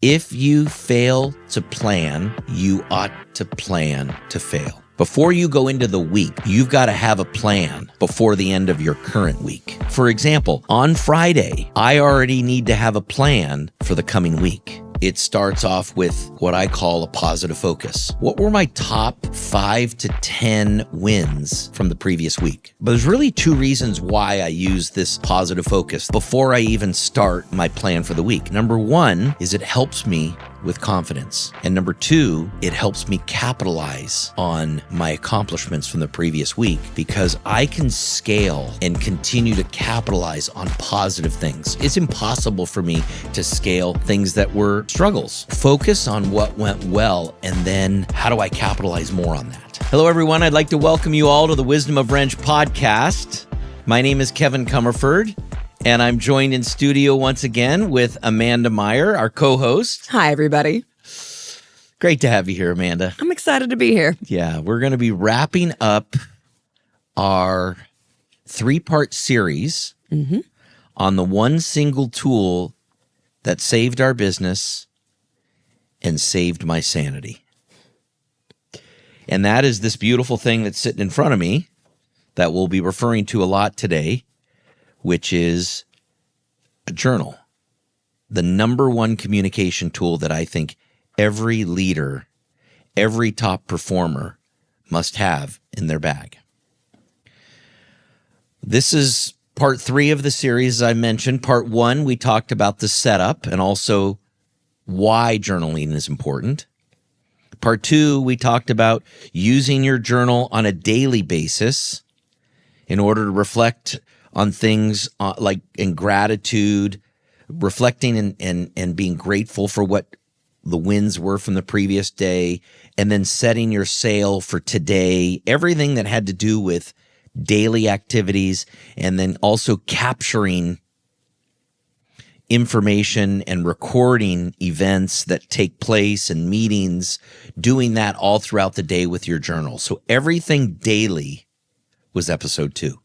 If you fail to plan, you ought to plan to fail. Before you go into the week, you've got to have a plan before the end of your current week. For example, on Friday, I already need to have a plan for the coming week. It starts off with what I call a positive focus. What were my top 5 to 10 wins from the previous week? But there's really 2 reasons why I use this positive focus before I even start my plan for the week. Number 1 is it helps me with confidence. And number 2, it helps me capitalize on my accomplishments from the previous week because I can scale and continue to capitalize on positive things. It's impossible for me to scale things that were struggles. Focus on what went well, and then how do I capitalize more on that? Hello, everyone. I'd like to welcome you all to the Wisdom of Wrench podcast. My name is Kevin Comerford, and I'm joined in studio once again with Amanda Meyer, our co-host. Hi, everybody. Great to have you here, Amanda. I'm excited to be here. Yeah, we're going to be wrapping up our 3-part series on the one single tool that saved our business and saved my sanity. And that is this beautiful thing that's sitting in front of me that we'll be referring to a lot today, which is a journal. The number one communication tool that I think every leader, every top performer must have in their bag. This is part 3 of the series, as I mentioned. Part 1, we talked about the setup and also why journaling is important. Part 2, we talked about using your journal on a daily basis in order to reflect on things like in gratitude, reflecting and being grateful for what the wins were from the previous day, and then setting your sail for today, everything that had to do with daily activities, and then also capturing information and recording events that take place and meetings, doing that all throughout the day with your journal. So everything daily was episode 2.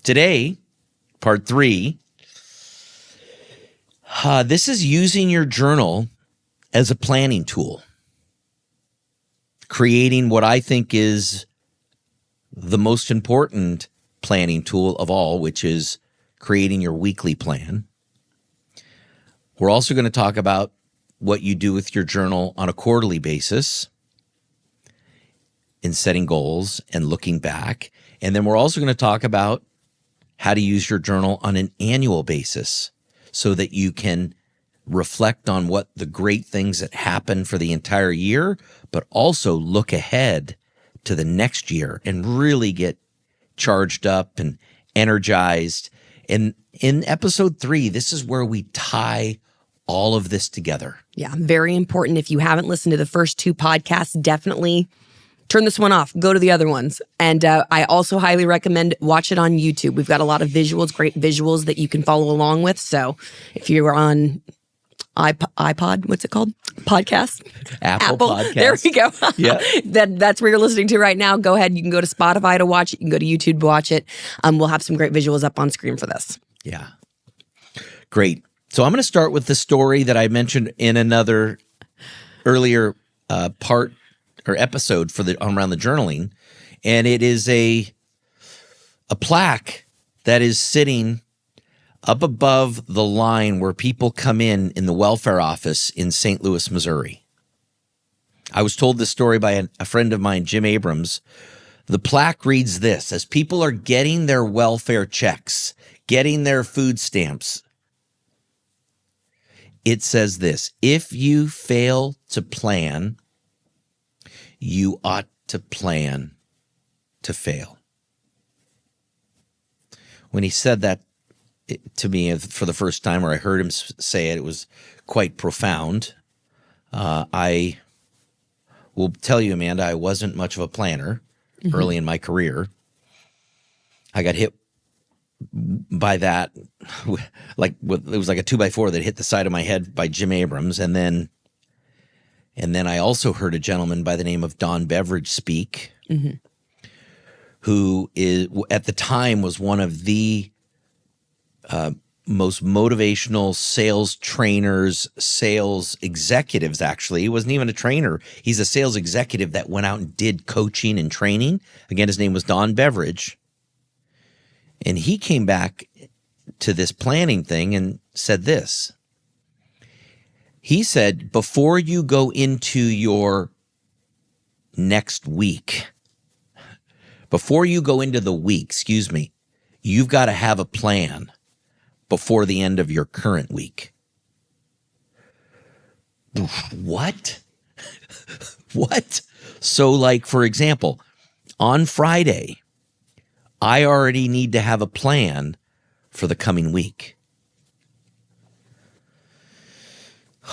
Today, part 3, this is using your journal as a planning tool, creating what I think is the most important planning tool of all, which is creating your weekly plan. We're also going to talk about what you do with your journal on a quarterly basis in setting goals and looking back. And then we're also going to talk about how to use your journal on an annual basis so that you can reflect on what the great things that happened for the entire year, but also look ahead to the next year and really get charged up and energized. And in episode 3, this is where we tie all of this together. Yeah, very important. If you haven't listened to the first 2 podcasts, definitely turn this one off. Go to the other ones. And I also highly recommend watch it on YouTube. We've got a lot of visuals, great visuals that you can follow along with. So if you're on iPod, what's it called? Podcast? Apple Podcast. There we go. Yeah. That's where you're listening to right now. Go ahead. You can go to Spotify to watch it. You can go to YouTube to watch it. We'll have some great visuals up on screen for this. Yeah. Great. So I'm going to start with the story that I mentioned in another earlier part or episode for around the journaling. And it is a plaque that is sitting up above the line where people come in the welfare office in St. Louis, Missouri. I was told this story by a friend of mine, Jim Abrams. The plaque reads this: as people are getting their welfare checks, getting their food stamps, it says this: if you fail to plan, you ought to plan to fail. When he said that to me for the first time, or I heard him say it, it was quite profound. I will tell you, Amanda, I wasn't much of a planner early in my career. I got hit by that, it was like a 2x4 that hit the side of my head by Jim Abrams. And then I also heard a gentleman by the name of Don Beveridge speak, who is at the time was one of the most motivational sales trainers, sales executives, actually. He wasn't even a trainer. He's a sales executive that went out and did coaching and training. Again, his name was Don Beveridge. And he came back to this planning thing and said this. He said, before you go into your next week, before you go into the week, you've got to have a plan before the end of your current week. What? What? So, like, for example, on Friday, I already need to have a plan for the coming week.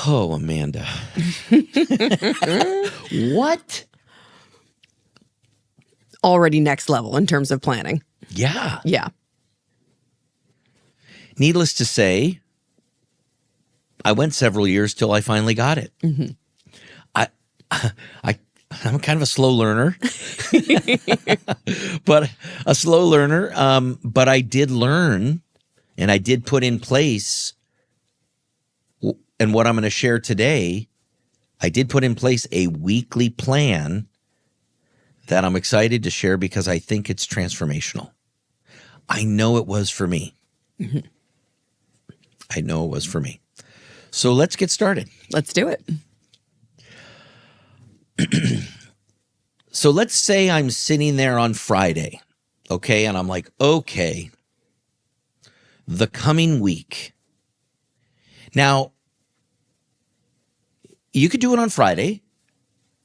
Oh, Amanda. What? Already next level in terms of planning. Yeah. Yeah. Needless to say, I went several years till I finally got it. Mm-hmm. I'm kind of a slow learner, but I did learn and I did put in place. And what I'm going to share today, I did put in place a weekly plan that I'm excited to share because I think it's transformational. I know it was for me. Mm-hmm. I know it was for me. So let's get started. Let's do it. So let's say I'm sitting there on Friday, okay? And I'm like, okay, the coming week. Now, you could do it on Friday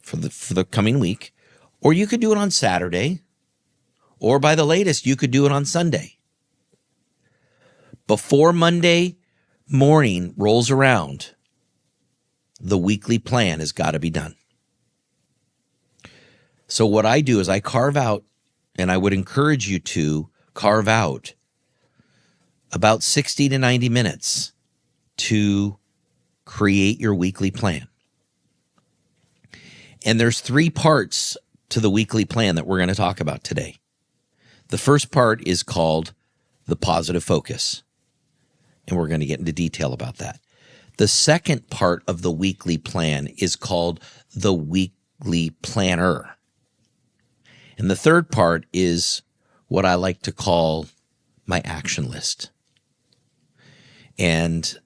for the coming week, or you could do it on Saturday, or by the latest, you could do it on Sunday. Before Monday morning rolls around, the weekly plan has got to be done. So what I do is I carve out, and I would encourage you to carve out about 60 to 90 minutes to create your weekly plan. And there's 3 parts to the weekly plan that we're going to talk about today. The first part is called the positive focus, and we're going to get into detail about that. The second part of the weekly plan is called the weekly planner. And the third part is what I like to call my action list. And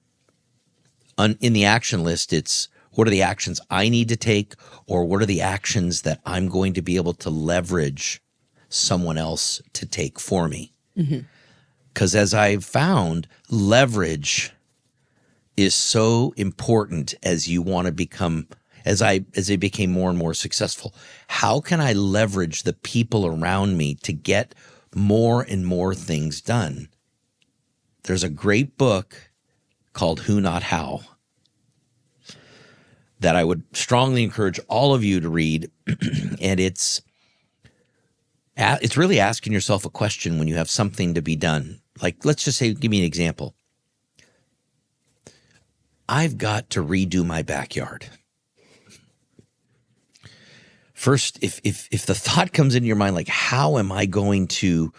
in the action list, it's what are the actions I need to take, or what are the actions that I'm going to be able to leverage someone else to take for me. Because as I've found, leverage is so important as you want to become, as I became more and more successful. How can I leverage the people around me to get more and more things done? There's a great book called Who Not How that I would strongly encourage all of you to read. And it's really asking yourself a question when you have something to be done. Like, let's just say, give me an example. I've got to redo my backyard. First, if the thought comes into your mind, like, how am I going to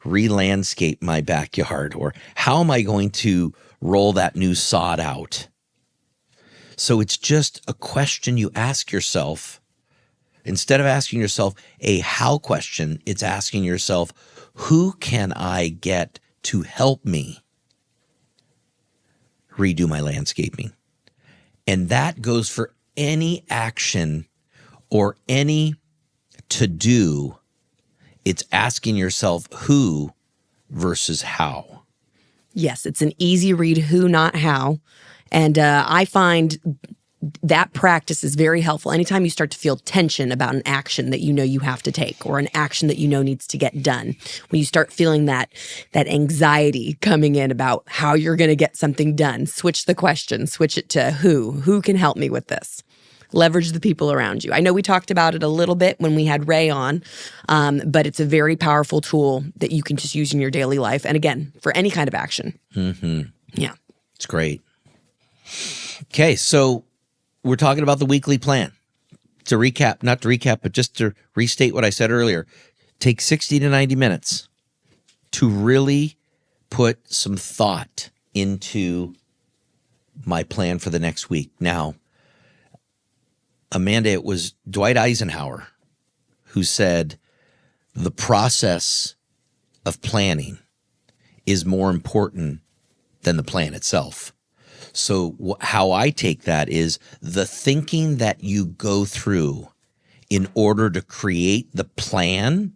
re-landscape my backyard? Or how am I going to roll that new sod out? So it's just a question you ask yourself. Instead of asking yourself a how question, it's asking yourself, who can I get to help me redo my landscaping? And that goes for any action or any to-do. It's asking yourself who versus how. Yes, it's an easy read, who, not how. And I find that practice is very helpful. Anytime you start to feel tension about an action that you know you have to take, or an action that you know needs to get done, when you start feeling that anxiety coming in about how you're going to get something done, switch the question, switch it to who can help me with this. Leverage the people around you. I know we talked about it a little bit when we had Ray on, but it's a very powerful tool that you can just use in your daily life. And again, for any kind of action. Mm-hmm. Yeah. It's great. Okay, so we're talking about the weekly plan. Not to recap, but just to restate what I said earlier. Take 60 to 90 minutes to really put some thought into my plan for the next week. Now, Amanda, it was Dwight Eisenhower who said the process of planning is more important than the plan itself. So how I take that is the thinking that you go through in order to create the plan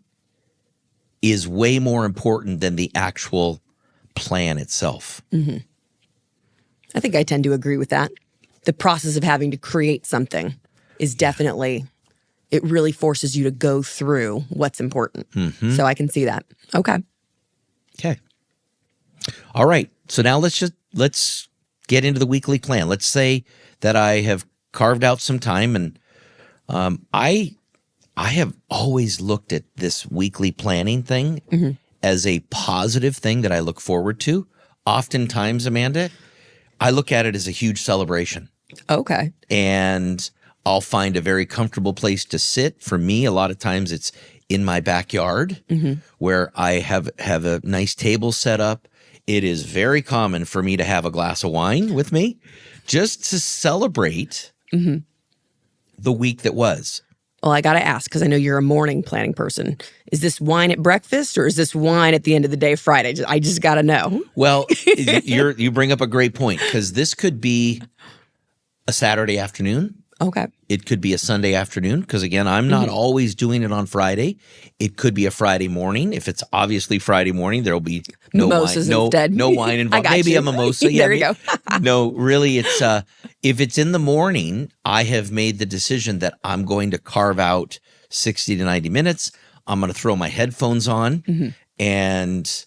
is way more important than the actual plan itself. Mm-hmm. I think I tend to agree with that. The process of having to create something is definitely, it really forces you to go through what's important. Mm-hmm. So I can see that. Okay. All right. So now let's get into the weekly plan. Let's say that I have carved out some time, and I have always looked at this weekly planning thing as a positive thing that I look forward to. Oftentimes, Amanda, I look at it as a huge celebration. Okay. And I'll find a very comfortable place to sit. For me, a lot of times it's in my backyard where I have a nice table set up. It is very common for me to have a glass of wine with me just to celebrate the week that was. Well, I got to ask, because I know you're a morning planning person. Is this wine at breakfast or is this wine at the end of the day, Friday? I just got to know. Well, you bring up a great point, because this could be a Saturday afternoon. Okay. It could be a Sunday afternoon, because again, I'm not always doing it on Friday. It could be a Friday morning. If it's obviously Friday morning, there'll be no Mimosas wine, instead. no wine involved. Maybe a mimosa. There you go. No, really, it's if it's in the morning, I have made the decision that I'm going to carve out 60 to 90 minutes. I'm going to throw my headphones on, and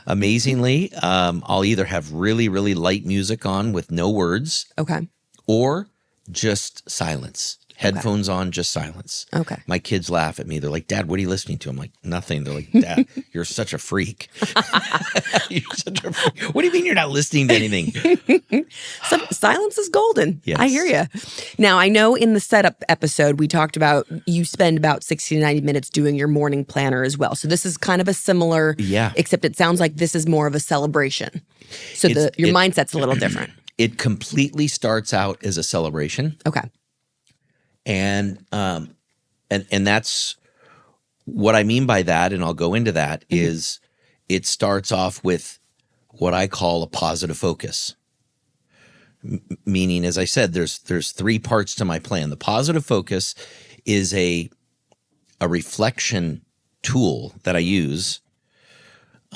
amazingly, I'll either have really, really light music on with no words. Okay. Or just silence. Headphones on, just silence. Okay. My kids laugh at me. They're like, "Dad, what are you listening to?" I'm like, "Nothing." They're like, "Dad, you're such a freak." You're such a freak. What do you mean you're not listening to anything? Silence is golden. Yes. I hear you. Now, I know in the setup episode, we talked about you spend about 60 to 90 minutes doing your morning planner as well. So this is kind of a similar, except it sounds like this is more of a celebration. So your mindset's a little different. It completely starts out as a celebration. Okay. And that's what I mean by that, and I'll go into that, is it starts off with what I call a positive focus. Meaning, as I said, there's three parts to my plan. The positive focus is a reflection tool that I use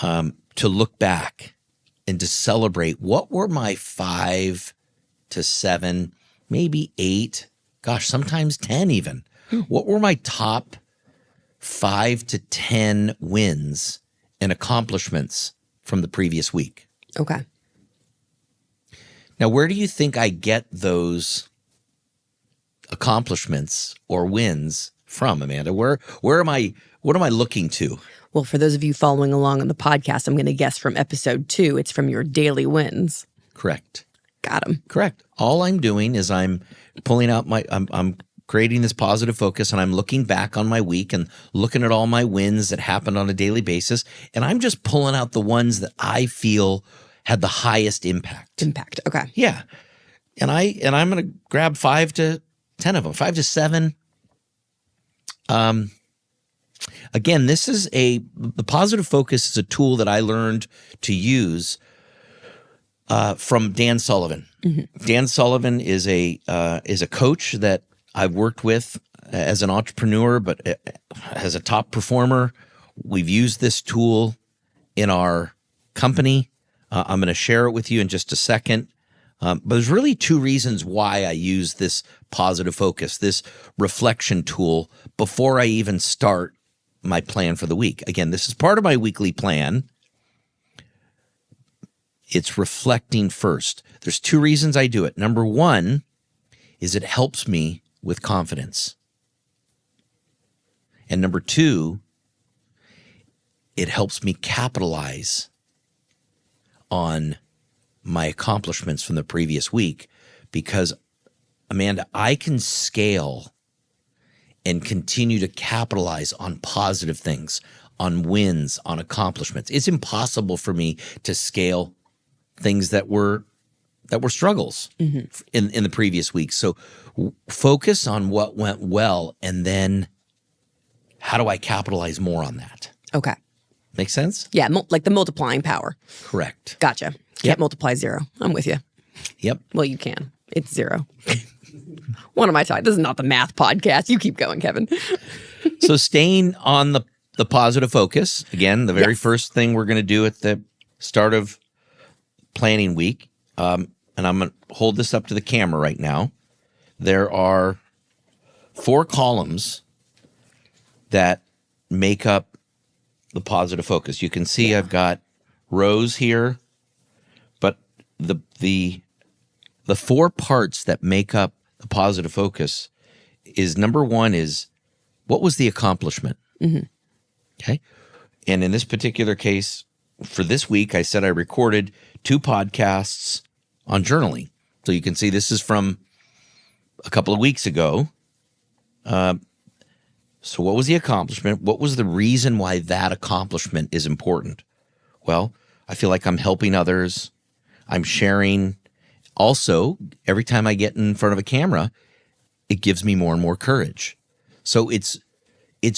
to look back and to celebrate what were my 5 to 7, maybe 8, gosh, sometimes 10 even. What were my top 5 to 10 wins and accomplishments from the previous week? Okay. Now, where do you think I get those accomplishments or wins from, Amanda? What am I looking to? Well, for those of you following along on the podcast, I'm going to guess from episode 2, it's from your daily wins. Correct. Got them. Correct. All I'm doing is I'm pulling out I'm creating this positive focus, and I'm looking back on my week and looking at all my wins that happened on a daily basis. And I'm just pulling out the ones that I feel had the highest impact. Okay. Yeah. And I'm going to grab 5 to 10 of them, 5 to 7. Again, the positive focus is a tool that I learned to use from Dan Sullivan. Dan Sullivan is a coach that I've worked with as an entrepreneur, but as a top performer. We've used this tool in our company. I'm going to share it with you in just a second. But there's really 2 reasons why I use this positive focus, this reflection tool, before I even start my plan for the week. Again, this is part of my weekly plan. It's reflecting first. There's 2 reasons I do it. Number 1 is it helps me with confidence. And number 2, it helps me capitalize on my accomplishments from the previous week, because, Amanda, I can scale and continue to capitalize on positive things, on wins, on accomplishments. It's impossible for me to scale things that were struggles in the previous week. So focus on what went well, and then how do I capitalize more on that? Okay. Make sense? Yeah, like the multiplying power. Correct. Gotcha. Can't multiply 0. I'm with you. Yep. Well, you can. It's 0. What am I talking? This is not the math podcast. You keep going, Kevin. So staying on the positive focus, again, the very first thing we're going to do at the start of planning week, and I'm going to hold this up to the camera right now. There are 4 columns that make up the positive focus. You can see I've got rows here, but the 4 parts that make up the positive focus is, number 1 is, what was the accomplishment? Okay. And in this particular case, for this week, I said I recorded 2 podcasts on journaling. So you can see this is from a couple of weeks ago. So what was the accomplishment? What was the reason why that accomplishment is important? Well, I feel like I'm helping others. I'm sharing. Also, every time I get in front of a camera, it gives me more and more courage. So it's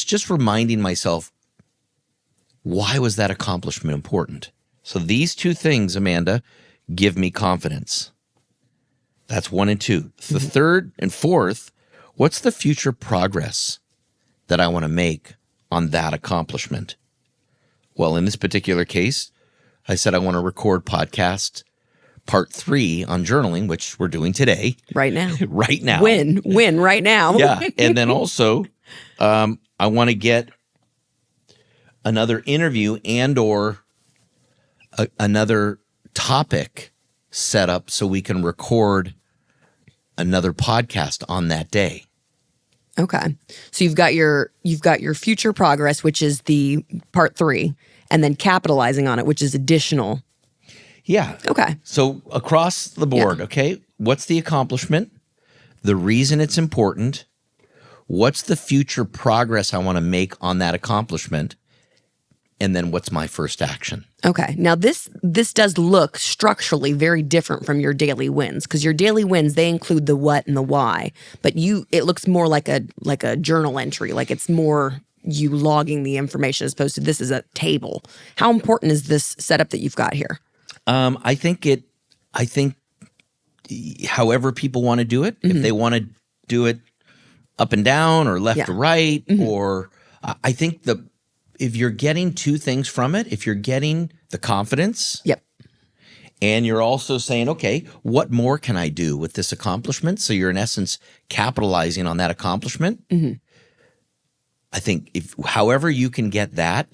just reminding myself, why was that accomplishment important? So these 2 things, Amanda, give me confidence. That's 1 and 2. The third and fourth, what's the future progress that I want to make on that accomplishment? Well, in this particular case, I said I want to record podcast part 3 on journaling, which we're doing today. Right now. Right now. Win right now. Yeah. And then also, I want to get another interview and or another topic set up so we can record another podcast on that day. Okay. So you've got your future progress, which is the part 3, and then capitalizing on it, which is additional. Yeah. Okay. So across the board, okay, what's the accomplishment? The reason it's important? What's the future progress I want to make on that accomplishment? And then what's my first action? Okay. Now this does look structurally very different from your daily wins, because your daily wins, they include the what and the why, but it looks more like a journal entry, like it's more you logging the information as opposed to this is a table. How important is this setup that you've got here? I think however people want to do it, if they want to do it up and down or left to right, or I think if you're getting 2 things from it, if you're getting the confidence, and you're also saying, okay, what more can I do with this accomplishment? So you're in essence capitalizing on that accomplishment. I think however you can get that,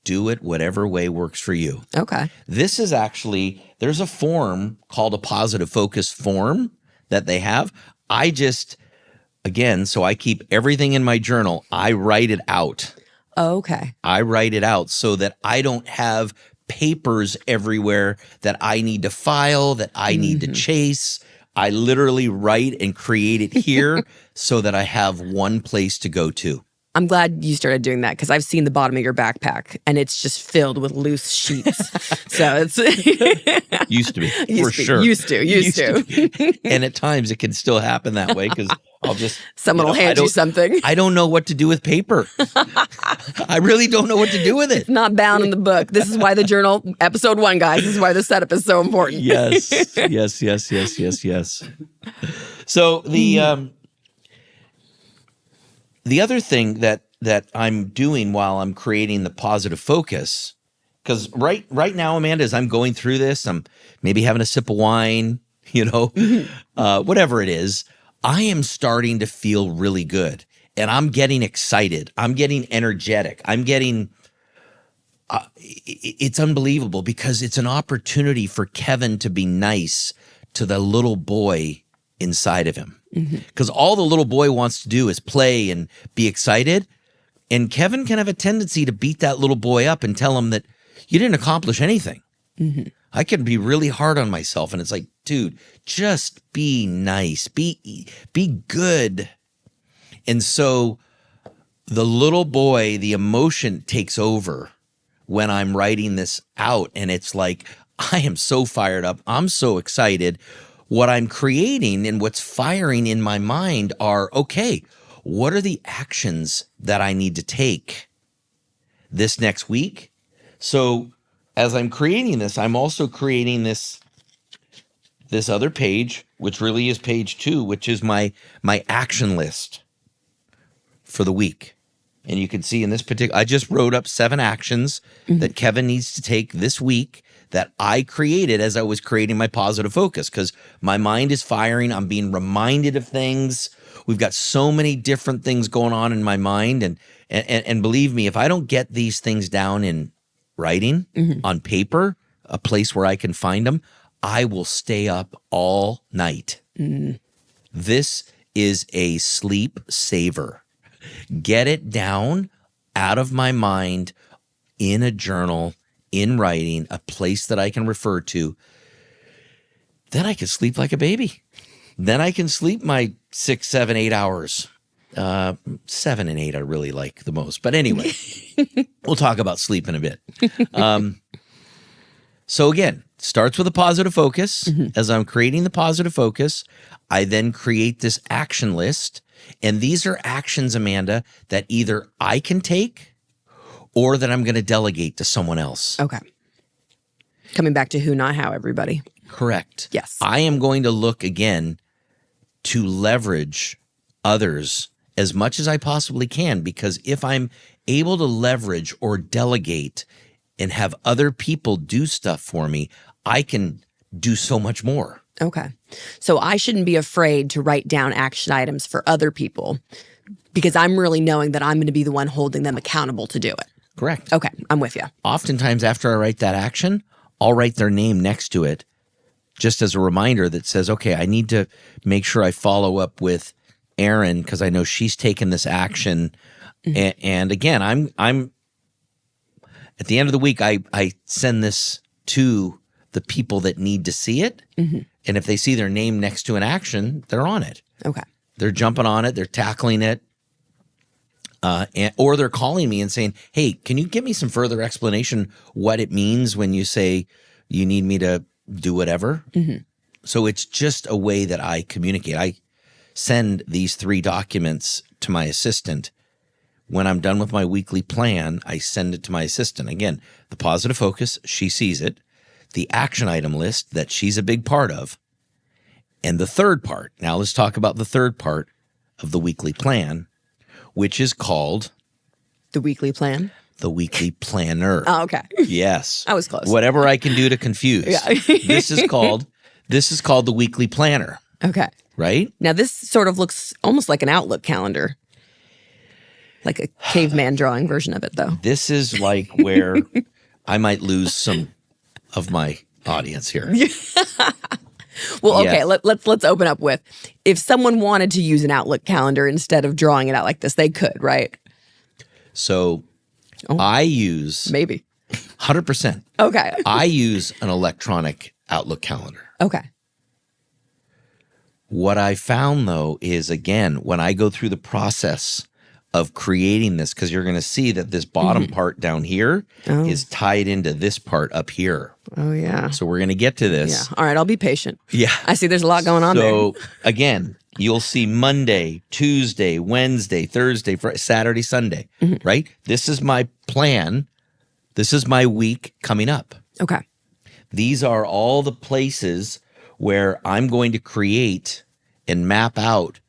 do it whatever way works for you. Okay. This is actually, there's a form called a positive focus form that they have. So I keep everything in my journal. I write it out. Okay. I write it out so that I don't have papers everywhere that I need to file, that I need to chase. I literally write and create it here so that I have one place to go to. I'm glad you started doing that, because I've seen the bottom of your backpack and it's just filled with loose sheets. So it's used to be, for sure. Used to. And at times it can still happen that way, because I'll just someone will hand you something. I don't know what to do with paper. I really don't know what to do with it. It's not bound in the book. This is why the journal, episode 1, guys. This is why the setup is so important. Yes. So the other thing that I'm doing while I'm creating the positive focus, because right now, Amanda, as I'm going through this, I'm maybe having a sip of wine, whatever it is, I am starting to feel really good, and I'm getting excited. I'm getting energetic. I'm getting it's unbelievable, because it's an opportunity for Kevin to be nice to the little boy inside of him. Because all the little boy wants to do is play and be excited. And Kevin can have a tendency to beat that little boy up and tell him that you didn't accomplish anything. I can be really hard on myself. And it's like, dude, just be nice, be good. And so the little boy, the emotion takes over when I'm writing this out. And it's like, I am so fired up. I'm so excited. What I'm creating and what's firing in my mind are, okay, what are the actions that I need to take this next week? So as I'm creating this, I'm also creating this other page, which really is page 2, which is my action list for the week. And you can see in this particular, I just wrote up 7 actions that Kevin needs to take this week that I created as I was creating my positive focus, because my mind is firing. I'm being reminded of things. We've got so many different things going on in my mind. And believe me, if I don't get these things down in writing on paper, a place where I can find them, I will stay up all night. This is a sleep saver. Get it down out of my mind in a journal, in writing, a place that I can refer to. Then I can sleep like a baby. Then I can sleep my 6, 7, 8 hours. 7 and 8 I really like the most. But anyway, we'll talk about sleep in a bit. So again, starts with a positive focus. As I'm creating the positive focus, I then create this action list. And these are actions, Amanda, that either I can take or that I'm going to delegate to someone else. Okay. Coming back to who, not how, everybody. Correct. Yes. I am going to look again to leverage others as much as I possibly can, because if I'm able to leverage or delegate and have other people do stuff for me, I can do so much more. Okay. So I shouldn't be afraid to write down action items for other people because I'm really knowing that I'm going to be the one holding them accountable to do it. Correct. Okay. I'm with you. Oftentimes after I write that action, I'll write their name next to it just as a reminder that says, okay, I need to make sure I follow up with Erin because I know she's taken this action. And again, I'm at the end of the week, I send this to the people that need to see it. And if they see their name next to an action, they're on it. Okay. They're jumping on it. They're tackling it. Or they're calling me and saying, hey, can you give me some further explanation what it means when you say you need me to do whatever? So it's just a way that I communicate. I send these 3 documents to my assistant. When I'm done with my weekly plan, I send it to my assistant. Again, the positive focus, she sees it. The action item list that she's a big part of. And the third part. Now let's talk about the third part of the weekly plan, which is called the weekly plan. The weekly planner. Oh, okay. Yes. I was close. Whatever I can do to confuse. Yeah. This is called the weekly planner. Okay. Right? Now this sort of looks almost like an Outlook calendar. Like a caveman drawing version of it, though. This is like where I might lose some of my audience here. Well, okay, let's open up with, if someone wanted to use an Outlook calendar instead of drawing it out like this, they could, right? So I use maybe 100%. Okay. I use an electronic Outlook calendar. Okay. What I found though is, again, when I go through the process of creating this, because you're going to see that this bottom part down here is tied into this part up here. Oh, yeah. So we're going to get to this. Yeah. All right, I'll be patient. Yeah. I see there's a lot going on there. So again, you'll see Monday, Tuesday, Wednesday, Thursday, Friday, Saturday, Sunday, right? This is my plan. This is my week coming up. Okay. These are all the places where I'm going to create and map out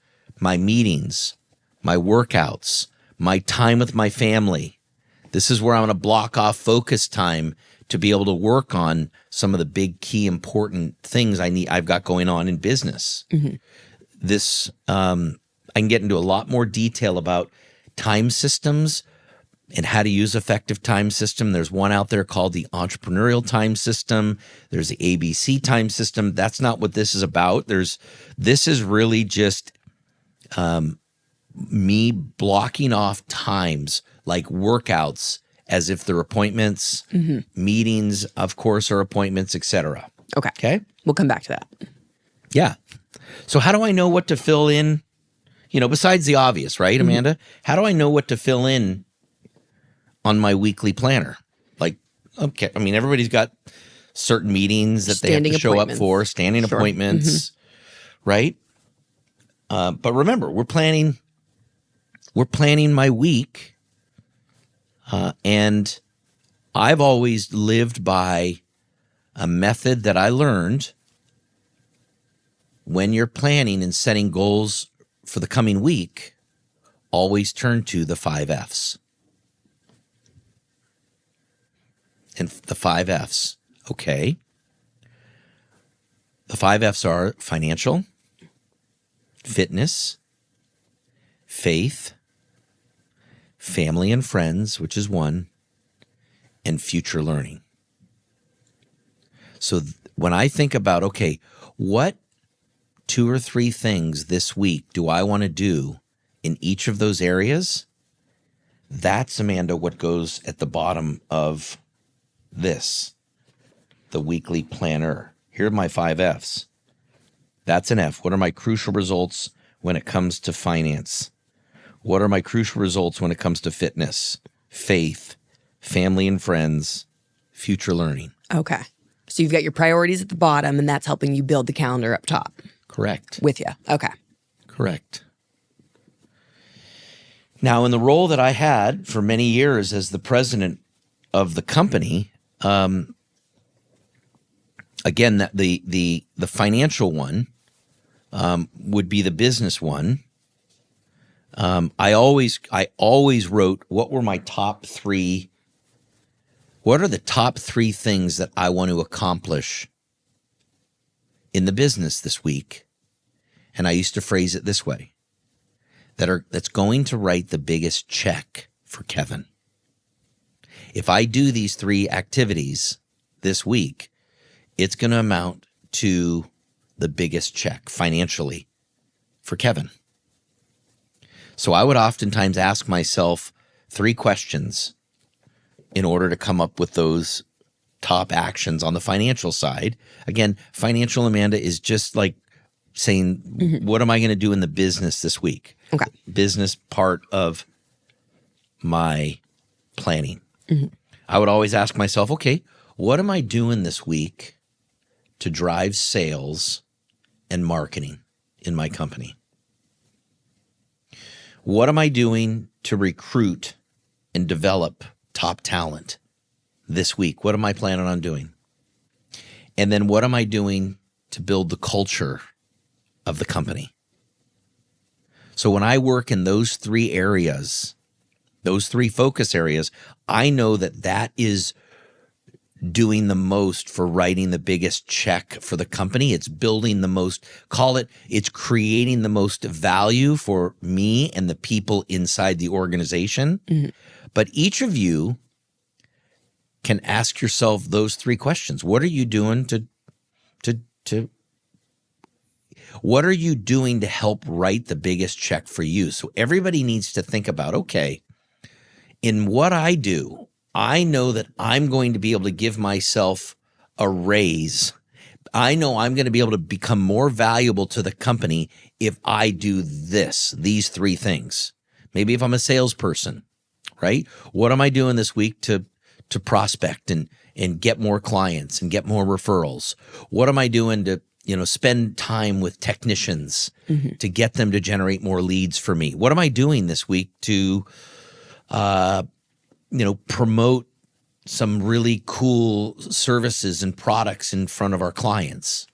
my meetings, my workouts, my time with my family. This is where I'm going to block off focus time to be able to work on some of the big, key, important things I've got going on in business. This, I can get into a lot more detail about time systems and how to use effective time system. There's one out there called the entrepreneurial time system. There's the ABC time system. That's not what this is about. This is really just me blocking off times like workouts as if they're appointments, meetings, of course, are appointments, etc. Okay. Okay. We'll come back to that. Yeah. So how do I know what to fill in besides the obvious, right, Amanda? How do I know what to fill in on my weekly planner? Like, okay, I mean, everybody's got certain meetings that they have to show up for, standing appointments, right? But remember, we're planning my week, and I've always lived by a method that I learned. When you're planning and setting goals for the coming week, always turn to the 5 F's. And the 5 F's, okay. The 5 F's are financial, fitness, faith, family and friends, which is 1, and future learning. So when I think about, okay, what 2 or 3 things this week do I want to do in each of those areas? That's, Amanda, what goes at the bottom of this, the weekly planner. Here are my 5 F's. That's an F. What are my crucial results when it comes to finance? What are my crucial results when it comes to fitness, faith, family and friends, future learning? Okay. So you've got your priorities at the bottom, and that's helping you build the calendar up top. Correct. With you. Okay. Correct. Now, in the role that I had for many years as the president of the company, again, that the financial one would be the business one. I always wrote, what were my top 3? What are the top 3 things that I want to accomplish in the business this week? And I used to phrase it this way, that's going to write the biggest check for Kevin. If I do these 3 activities this week, it's going to amount to the biggest check financially for Kevin. So I would oftentimes ask myself 3 questions in order to come up with those top actions on the financial side. Again, financial, Amanda, is just like saying, what am I going to do in the business this week? Okay. Business part of my planning. I would always ask myself, okay, what am I doing this week to drive sales and marketing in my company? What am I doing to recruit and develop top talent this week? What am I planning on doing? And then what am I doing to build the culture of the company? So when I work in those 3 areas, those 3 focus areas, I know that is doing the most for writing the biggest check for the company. It's building the most, it's creating the most value for me and the people inside the organization. But each of you can ask yourself those 3 questions. What are you doing what are you doing to help write the biggest check for you? So everybody needs to think about, okay, in what I do, I know that I'm going to be able to give myself a raise. I know I'm going to be able to become more valuable to the company if I do these 3 things. Maybe if I'm a salesperson, right? What am I doing this week to prospect and get more clients and get more referrals? What am I doing to spend time with technicians to get them to generate more leads for me? What am I doing this week to promote some really cool services and products in front of our clients?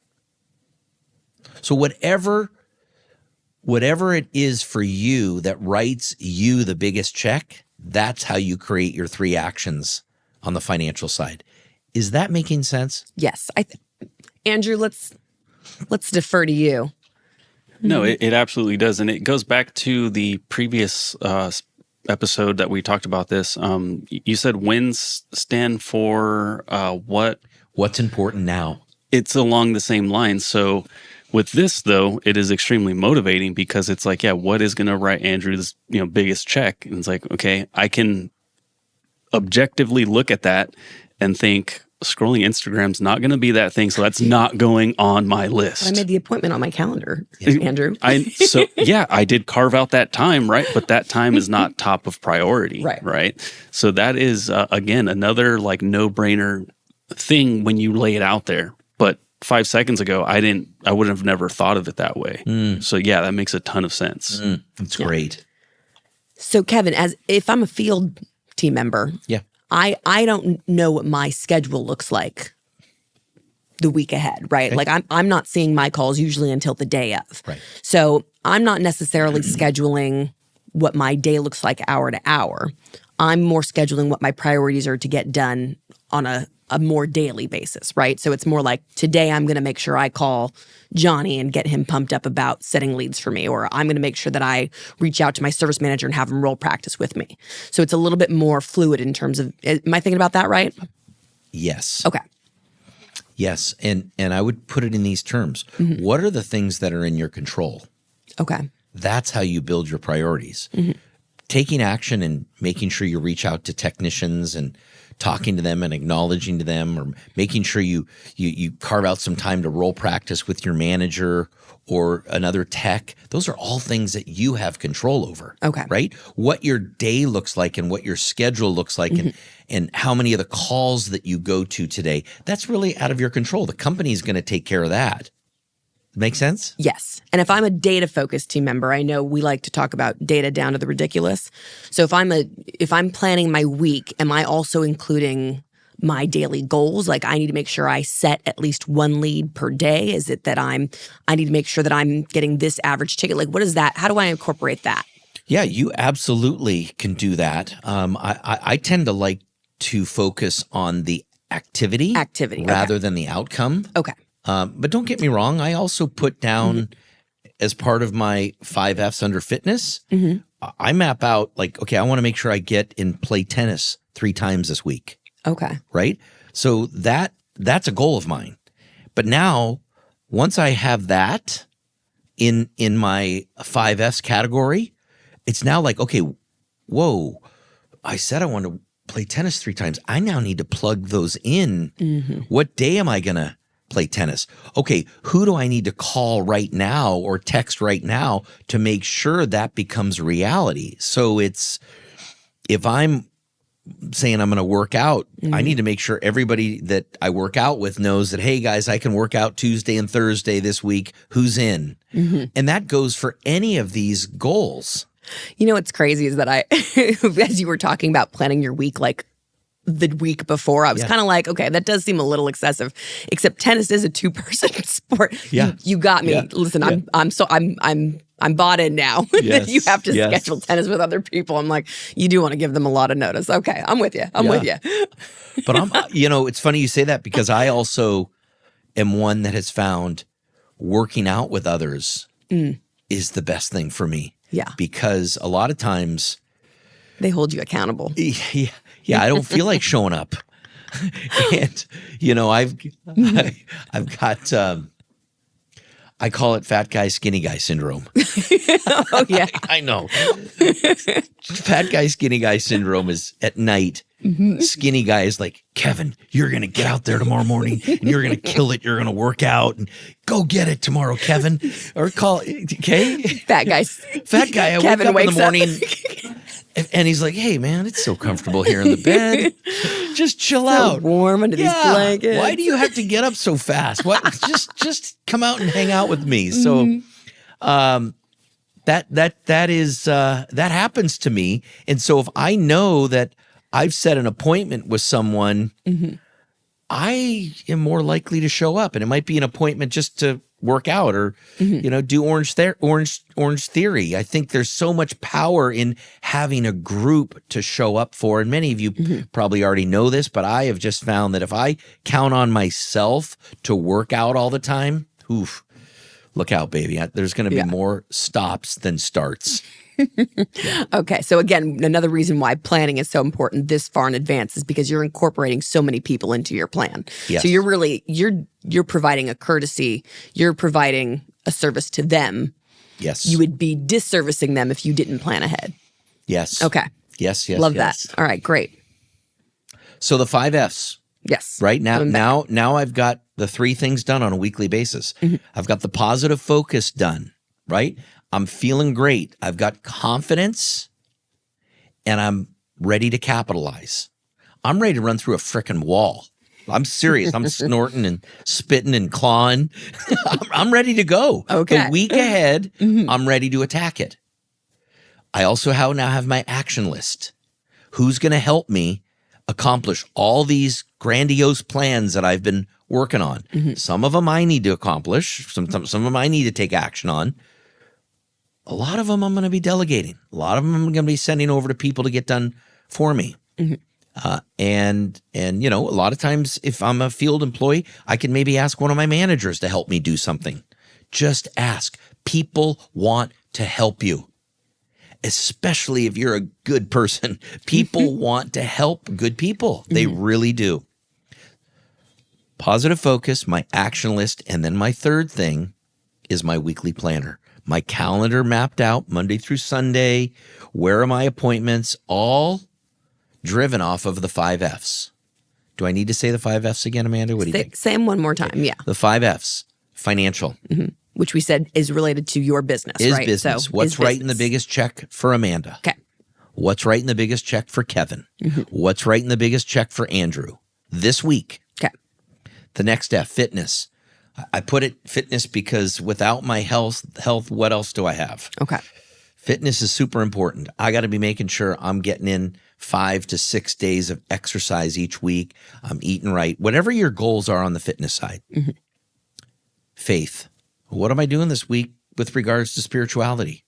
So whatever it is for you that writes you the biggest check, that's how you create your 3 actions on the financial side. Is that making sense? Yes. Andrew, let's defer to you. No, it absolutely does. And it goes back to the previous episode that we talked about this. You said wins stand for what? What's important now? It's along the same lines. So with this, though, it is extremely motivating because it's like, yeah, what is going to write Andrew's biggest check? And it's like, okay, I can objectively look at that and think scrolling Instagram's not going to be that thing. So that's not going on my list. But I made the appointment on my calendar, Andrew. I did carve out that time, right? But that time is not top of priority, right? So that is, again, another like no-brainer thing when you lay it out there. But 5 seconds ago, I would have never thought of it that way. So yeah, that makes a ton of sense. That's great. So Kevin, if I'm a field team member, I don't know what my schedule looks like the week ahead, right? Okay. Like I'm not seeing my calls usually until the day of. Right. So I'm not necessarily scheduling what my day looks like hour to hour. I'm more scheduling what my priorities are to get done on a more daily basis, right? So it's more like today I'm going to make sure I call Johnny and get him pumped up about setting leads for me, or I'm going to make sure that I reach out to my service manager and have him role practice with me. So it's a little bit more fluid in terms of, am I thinking about that right? Yes. Okay. Yes. And I would put it in these terms. What are the things that are in your control? Okay. That's how you build your priorities. Taking action and making sure you reach out to technicians and talking to them and acknowledging to them, or making sure you carve out some time to role practice with your manager or another tech. Those are all things that you have control over. Okay. Right? What your day looks like and what your schedule looks like and how many of the calls that you go to today, that's really out of your control. The company is going to take care of that. Make sense? Yes. And if I'm a data-focused team member, I know we like to talk about data down to the ridiculous. So if I'm planning my week, am I also including my daily goals? Like I need to make sure I set at least one lead per day. Is it that I need to make sure that I'm getting this average ticket? Like what is that? How do I incorporate that? Yeah, you absolutely can do that. I tend to like to focus on the activity rather than the outcome. Okay. But don't get me wrong. I also put down as part of my 5 F's under fitness, I map out like, okay, I want to make sure I get and play tennis 3 times this week. Okay. Right. So that's a goal of mine. But now once I have that in my 5 F's category, it's now like, okay, whoa, I said I want to play tennis 3 times. I now need to plug those in. What day am I going to play tennis? Okay, who do I need to call right now or text right now to make sure that becomes reality? So it's, if I'm saying I'm going to work out, I need to make sure everybody that I work out with knows that, hey guys, I can work out Tuesday and Thursday this week. Who's in? And that goes for any of these goals. You know what's crazy is that as you were talking about planning your week, like the week before, I was kind of like, okay, that does seem a little excessive. Except tennis is a 2-person sport. Yeah, you got me. Listen, I'm bought in now. Yes. You have to schedule tennis with other people. I'm like, you do want to give them a lot of notice. Okay, I'm with you. I'm with you. But it's funny you say that because I also am one that has found working out with others is the best thing for me. Yeah, because a lot of times they hold you accountable. Yeah, I don't feel like showing up. And, I've got, I call it fat guy, skinny guy syndrome. Oh, yeah. I know. Fat guy, skinny guy syndrome is at night. Skinny guy is like, Kevin, you're going to get out there tomorrow morning and you're going to kill it. You're going to work out and go get it tomorrow, Kevin. Or call, okay? Fat guy. I Kevin wake up in the morning. And he's like, hey, man, it's so comfortable here in the bed. Just chill out. Warm under these blankets. Why do you have to get up so fast? What? Just come out and hang out with me. So that happens to me. And so if I know that I've set an appointment with someone, I am more likely to show up. And it might be an appointment just to work out or, do Orange Theory. I think there's so much power in having a group to show up for. And many of you probably already know this, but I have just found that if I count on myself to work out all the time, look out, baby. There's going to be more stops than starts. Okay. So again, another reason why planning is so important this far in advance is because you're incorporating so many people into your plan. Yes. So you're providing a courtesy, you're providing a service to them. Yes. You would be disservicing them if you didn't plan ahead. Yes. Okay. Yes. Love that. All right, great. So the 5 F's, Yes. Right now I've got the 3 things done on a weekly basis. I've got the positive focus done, right? I'm feeling great. I've got confidence and I'm ready to capitalize. I'm ready to run through a frickin' wall. I'm serious. I'm snorting and spitting and clawing. I'm ready to go. Okay. The week ahead, I'm ready to attack it. I also now have my action list. Who's going to help me accomplish all these grandiose plans that I've been working on? Some of them I need to accomplish. Some of them I need to take action on. A lot of them I'm going to be delegating. A lot of them I'm going to be sending over to people to get done for me. And you know, a lot of times if I'm a field employee, I can maybe ask one of my managers to help me do something. Just ask. People want to help you, especially if you're a good person. People want to help good people. They really do. Positive focus, my action list, and then my third thing is my weekly planner. My calendar mapped out Monday through Sunday. Where are my appointments? All driven off of the 5 F's. Do I need to say the 5 F's again, Amanda? What do you think? Say them one more time. Yeah. The 5 F's. Financial. Which we said is related to your business, right? Business. What's writing the biggest check for Amanda? Okay. What's writing the biggest check for Kevin? What's writing the biggest check for Andrew this week? Okay. The next F, fitness. I put it fitness because without my health, what else do I have? Okay. Fitness is super important. I got to be making sure I'm getting in 5 to 6 days of exercise each week. I'm eating right. Whatever your goals are on the fitness side. Faith. What am I doing this week with regards to spirituality?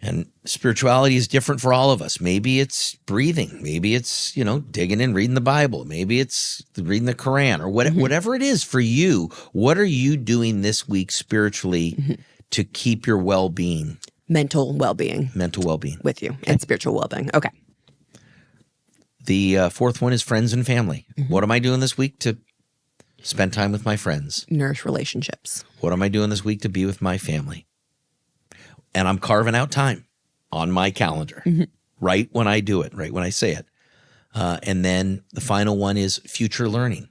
And spirituality is different for all of us. Maybe it's breathing. Maybe it's, you know, digging in, reading the Bible. Maybe it's reading the Quran or whatever it is for you. What are you doing this week spiritually to keep your well-being? Mental well-being. Mental well-being. With you. And spiritual well-being. Okay. The fourth one is friends and family. What am I doing this week to spend time with my friends? Nourish relationships. What am I doing this week to be with my family? And I'm carving out time on my calendar, right when I do it, right when I say it. And then the final one is future learning.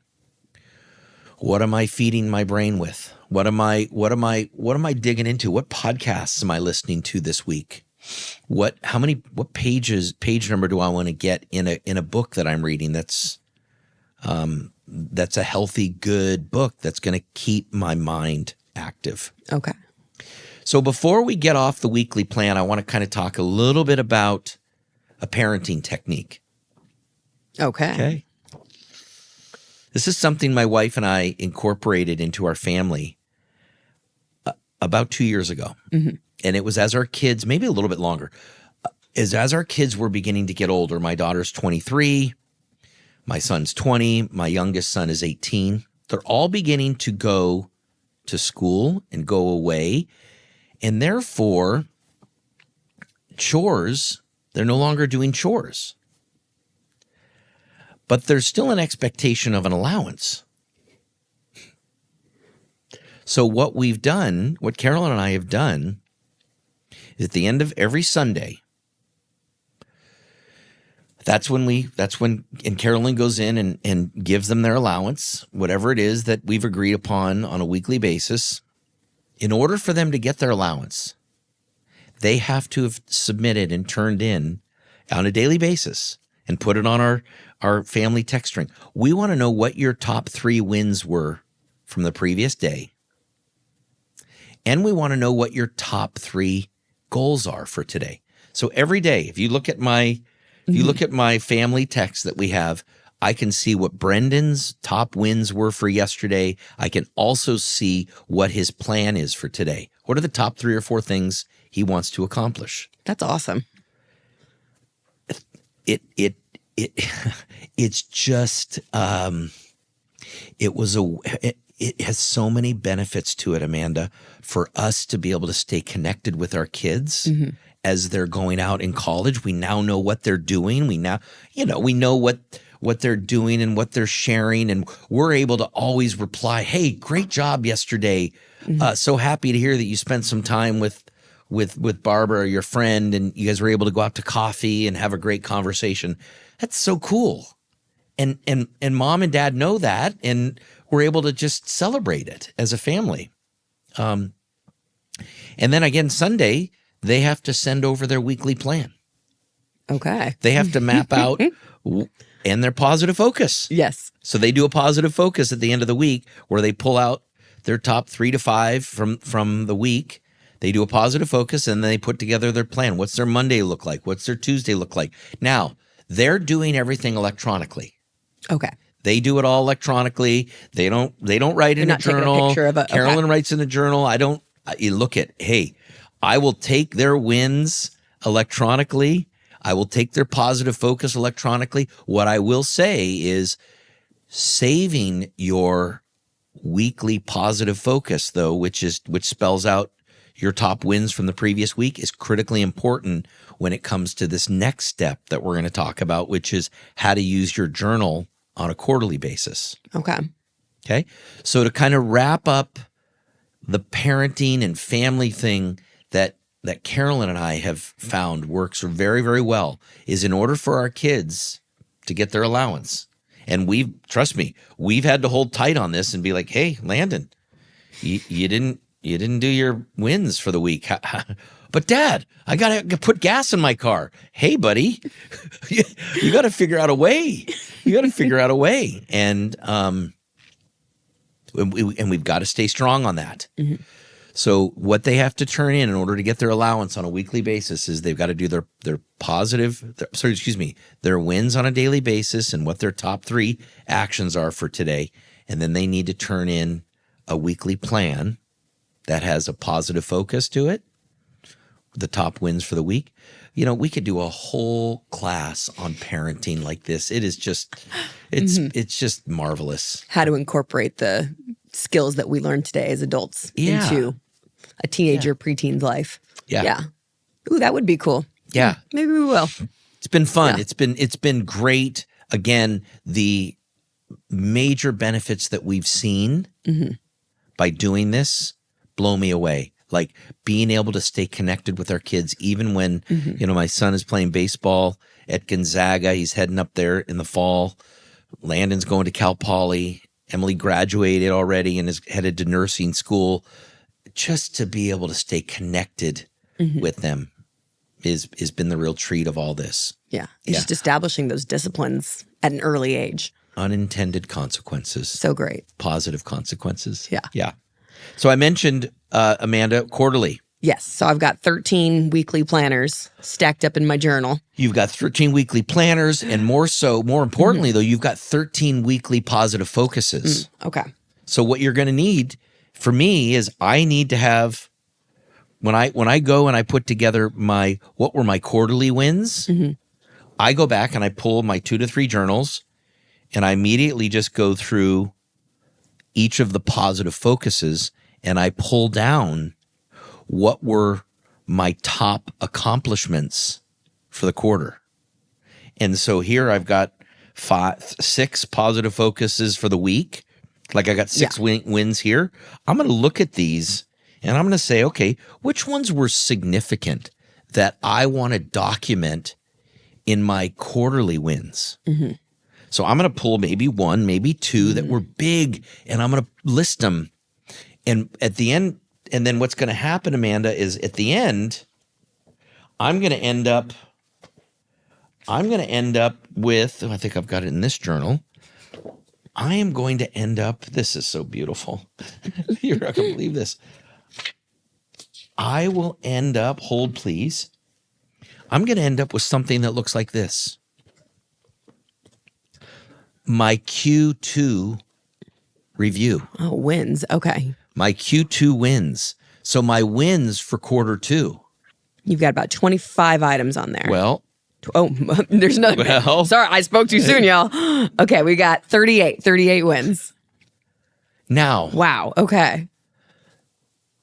What am I feeding my brain with? What am I digging into? What podcasts am I listening to this week? What page number do I want to get in a book that I'm reading that's a healthy, good book that's going to keep my mind active? Okay. So before we get off the weekly plan, I want to kind of talk a little bit about a parenting technique. Okay. This is something my wife and I incorporated into our family about 2 years ago. And it was as our kids, maybe a little bit longer, as our kids were beginning to get older. My daughter's 23, my son's 20, my youngest son is 18. They're all beginning to go to school and go away. And therefore, chores, they're no longer doing chores. But there's still an expectation of an allowance. So what we've done, what Carolyn and I have done, is at the end of every Sunday, that's when Carolyn goes in and gives them their allowance, whatever it is that we've agreed upon on a weekly basis. In order for them to get their allowance, they have to have submitted and turned in on a daily basis and put it on our family text string. We want to know what your top 3 wins were from the previous day. And we want to know what your top 3 goals are for today. So every day, if you look at my family text that we have, I can see what Brendan's top wins were for yesterday. I can also see what his plan is for today. What are the top 3 or 4 things he wants to accomplish? That's awesome. It's just it has so many benefits to it, Amanda, for us to be able to stay connected with our kids as they're going out in college. We now know what they're doing. We know what they're doing and what they're sharing, and we're able to always reply, "Hey, great job yesterday. So happy to hear that you spent some time with Barbara, your friend, and you guys were able to go out to coffee and have a great conversation." That's so cool. and mom and dad know that, and we're able to just celebrate it as a family. And then again, Sunday, they have to send over their weekly plan. Okay. They have to map out and their positive focus. Yes. So they do a positive focus at the end of the week where they pull out their top 3 to 5 from the week. They do a positive focus and then they put together their plan. What's their Monday look like? What's their Tuesday look like? Now, they're doing everything electronically. Okay. They do it all electronically. They don't write in a journal. Carolyn writes in a journal. You look at, hey, I will take their wins electronically. I will take their positive focus electronically. What I will say is saving your weekly positive focus, though, which spells out your top wins from the previous week, is critically important when it comes to this next step that we're going to talk about, which is how to use your journal on a quarterly basis. Okay. So to kind of wrap up the parenting and family thing that Carolyn and I have found works very, very well is in order for our kids to get their allowance. And trust me, we've had to hold tight on this and be like, hey, Landon, you didn't do your wins for the week. But Dad, I got to put gas in my car. Hey, buddy, you got to figure out a way. And we've got to stay strong on that. Mm-hmm. So what they have to turn in order to get their allowance on a weekly basis is they've got to do their wins on a daily basis and what their top 3 actions are for today. And then they need to turn in a weekly plan that has a positive focus to it, the top wins for the week. You know, we could do a whole class on parenting like this. It is just, it's just marvelous. How to incorporate the skills that we learned today as adults into a teenager, preteen's life. Yeah. Ooh, that would be cool. Yeah. Maybe we will. It's been fun. Yeah. It's been great. Again, the major benefits that we've seen by doing this blow me away. Like being able to stay connected with our kids, even when, my son is playing baseball at Gonzaga. He's heading up there in the fall. Landon's going to Cal Poly. Emily graduated already and is headed to nursing school. Just to be able to stay connected with them has been the real treat of all this. Yeah. Just establishing those disciplines at an early age. Unintended consequences. So great. Positive consequences. Yeah. Yeah. So I mentioned, Amanda, quarterly. Yes. So I've got 13 weekly planners stacked up in my journal. You've got 13 weekly planners, and more importantly, though, you've got 13 weekly positive focuses. Okay. So what you're going to need for me is I need to have, when I go and I put together what were my quarterly wins, I go back and I pull my 2 to 3 journals and I immediately just go through each of the positive focuses and I pull down what were my top accomplishments for the quarter. And so here I've got 6 positive focuses for the week. Like I got 6 wins here. I'm going to look at these and I'm going to say, okay, which ones were significant that I want to document in my quarterly wins? So I'm going to pull maybe 1, maybe 2 that were big, and I'm going to list them. And at the end, and then what's going to happen, Amanda, is at the end, I'm going to end up with, I think I've got it in this journal. I am going to end up, this is so beautiful. You're not going to believe this. I will end up, hold please. I'm going to end up with something that looks like this. My Q2 review. Oh, wins. Okay. My Q2 wins. So my wins for quarter 2. You've got about 25 items on there. Well. Oh, there's nothing. Well. Sorry, I spoke too soon, y'all. Okay, we got 38 wins. Now. Wow. Okay.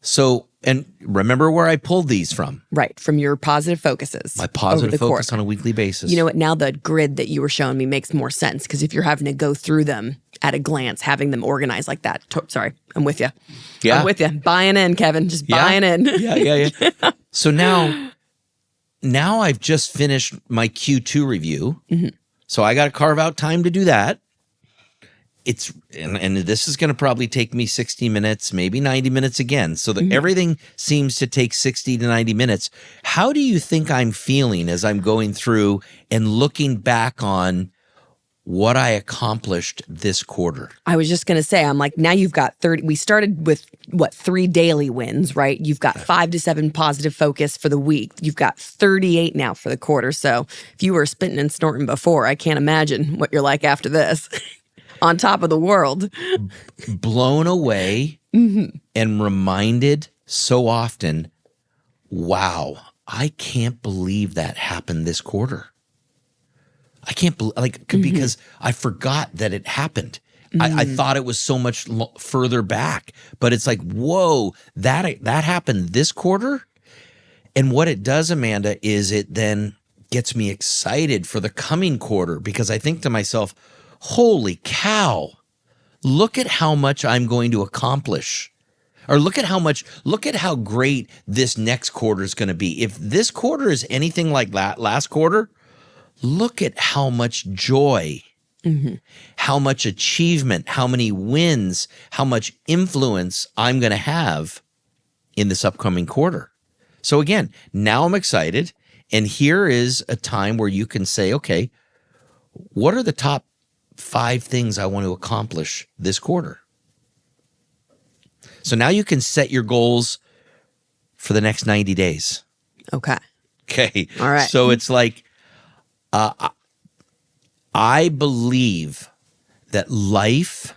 So, and remember where I pulled these from. Right, from your positive focuses. My positive focus on a weekly basis. You know what? Now the grid that you were showing me makes more sense because if you're having to go through them at a glance, having them organized like that. Sorry, I'm with you. Yeah. I'm with you. Buying in, Kevin. Just buying in. Yeah. So now I've just finished my Q2 review. So I got to carve out time to do that. And this is going to probably take me 60 minutes, maybe 90 minutes again. So that everything seems to take 60 to 90 minutes. How do you think I'm feeling as I'm going through and looking back on what I accomplished this quarter? I was just going to say, I'm like, now you've got 30. We started with 3 daily wins, right? You've got 5 to 7 positive focus for the week. You've got 38 now for the quarter. So if you were spitting and snorting before, I can't imagine what you're like after this. On top of the world. Blown away and reminded so often, wow, I can't believe that happened this quarter. I can't believe, because I forgot that it happened. I thought it was so much further back, but it's like, whoa, that happened this quarter? And what it does, Amanda, is it then gets me excited for the coming quarter, because I think to myself, holy cow, look at how much I'm going to accomplish. Or look at how great this next quarter is going to be. If this quarter is anything like that last quarter, look at how much joy, how much achievement, how many wins, how much influence I'm going to have in this upcoming quarter. So again, now I'm excited. And here is a time where you can say, okay, what are the top 5 things I want to accomplish this quarter? So now you can set your goals for the next 90 days. Okay. All right. So it's like, I believe that life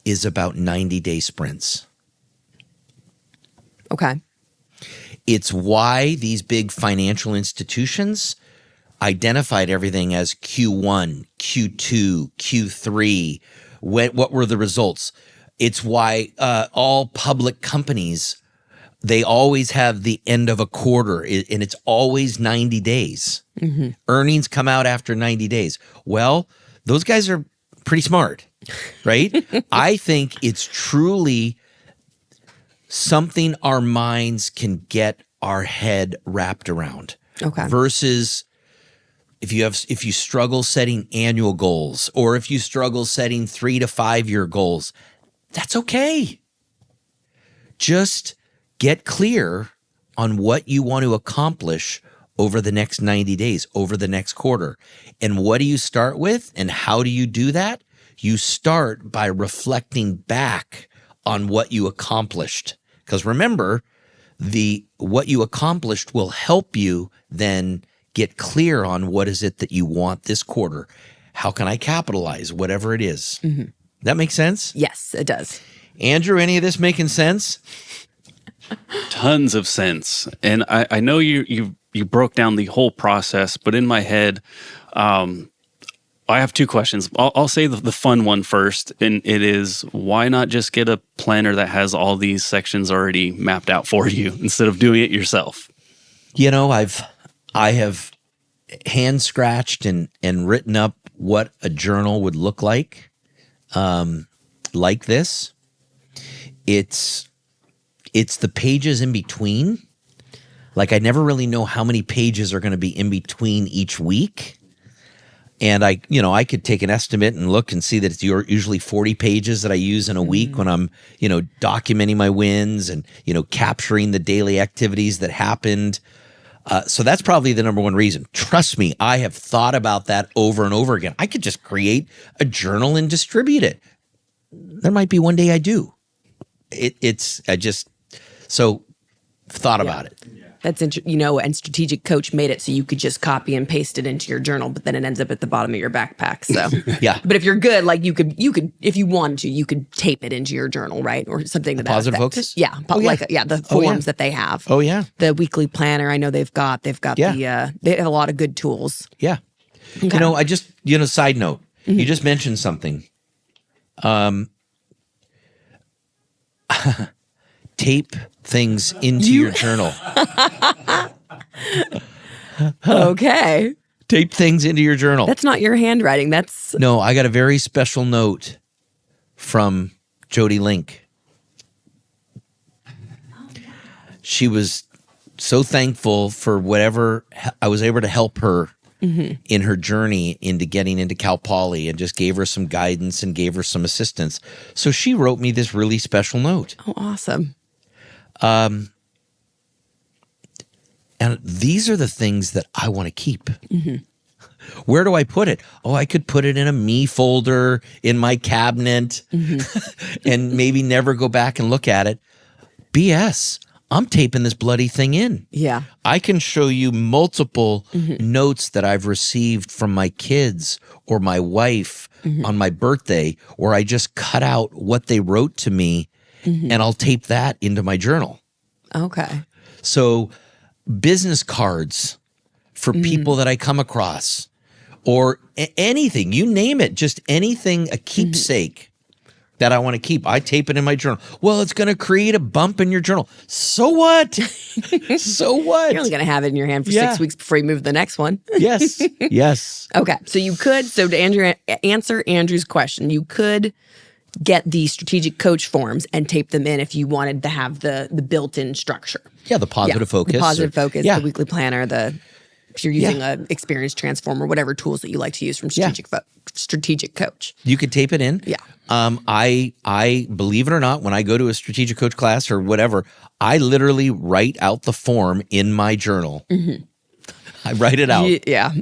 is about 90-day sprints. Okay. It's why these big financial institutions identified everything as Q1, Q2, Q3. What were the results? It's why all public companies, they always have the end of a quarter, and it's always 90 days. Earnings come out after 90 days. Well, those guys are pretty smart, right? I think it's truly something our minds can get our head wrapped around. Okay. Versus if you struggle setting annual goals, or if you struggle setting 3 to 5 year goals, that's okay. Just get clear on what you want to accomplish over the next 90 days, over the next quarter. And what do you start with? And how do you do that? You start by reflecting back on what you accomplished. Because remember, what you accomplished will help you then get clear on what is it that you want this quarter. How can I capitalize whatever it is? That makes sense? Yes, it does. Andrew, any of this making sense? Tons of sense. And I know you broke down the whole process, but in my head, I have 2 questions. I'll say the fun one first, and it is, why not just get a planner that has all these sections already mapped out for you instead of doing it yourself? You know, I have hand scratched and written up what a journal would look like this. It's the pages in between. Like, I never really know how many pages are going to be in between each week. And I could take an estimate and look and see that it's usually 40 pages that I use in a week when I'm, documenting my wins and, capturing the daily activities that happened. So that's probably the number one reason. Trust me, I have thought about that over and over again. I could just create a journal and distribute it. There might be one day I do. So thought about it. That's and Strategic Coach made it so you could just copy and paste it into your journal, but then it ends up at the bottom of your backpack. So yeah. But if you're good, like you could if you wanted to, you could tape it into your journal, right, or something to that Positive effect. Focus. Yeah, the forms that they have. Oh yeah, the weekly planner. I know they've got they have a lot of good tools. Yeah. Okay. I just side note. You just mentioned something. Tape things into your journal. Okay. Tape things into your journal. That's not your handwriting. No, I got a very special note from Jody Link. She was so thankful for whatever I was able to help her in her journey into getting into Cal Poly and just gave her some guidance and gave her some assistance. So she wrote me this really special note. Oh, awesome. And these are the things that I want to keep. Where do I put it? Oh, I could put it in a me folder in my cabinet and maybe never go back and look at it. BS. I'm taping this bloody thing in. Yeah. I can show you multiple notes that I've received from my kids or my wife on my birthday, where I just cut out what they wrote to me and I'll tape that into my journal. Okay. So business cards for people that I come across, or anything, you name it, just anything, a keepsake that I want to keep. I tape it in my journal. Well, it's going to create a bump in your journal. So what? So what? You're only going to have it in your hand for 6 weeks before you move to the next one. Yes. Yes. Okay. So you could, so to answer Andrew's question, you could get the strategic coach forms and tape them in if you wanted to have the built-in structure. Yeah, the positive focus. The positive focus, the weekly planner, if you're using a experience transformer, whatever tools that you like to use from strategic coach. You could tape it in. Yeah. I believe it or not, when I go to a strategic coach class or whatever, I literally write out the form in my journal. I write it out. Yeah.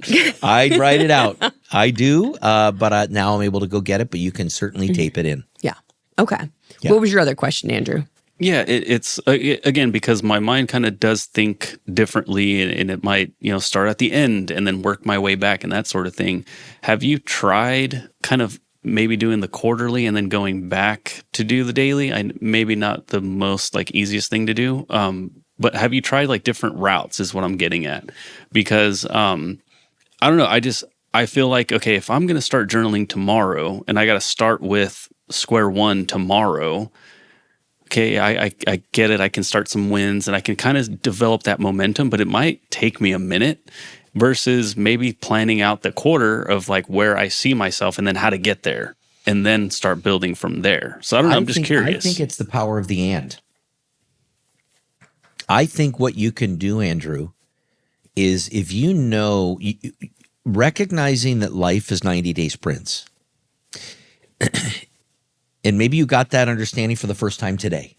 I write it out. I do, but now I'm able to go get it, but you can certainly tape it in. Yeah. Okay. Yeah. What was your other question, Andrew? Yeah, it's again, because my mind kind of does think differently, and it might, start at the end and then work my way back and that sort of thing. Have you tried kind of maybe doing the quarterly and then going back to do the daily? Maybe not the most easiest thing to do, but have you tried different routes is what I'm getting at. Because I don't know, I feel like, okay, if I'm going to start journaling tomorrow and I got to start with square one tomorrow, okay, I get it. I can start some wins and I can kind of develop that momentum, but it might take me a minute versus maybe planning out the quarter of where I see myself and then how to get there and then start building from there. So I don't know. I'm just curious. I think it's the power of the and. I think what you can do, Andrew, is if recognizing that life is 90-day sprints. And maybe you got that understanding for the first time today.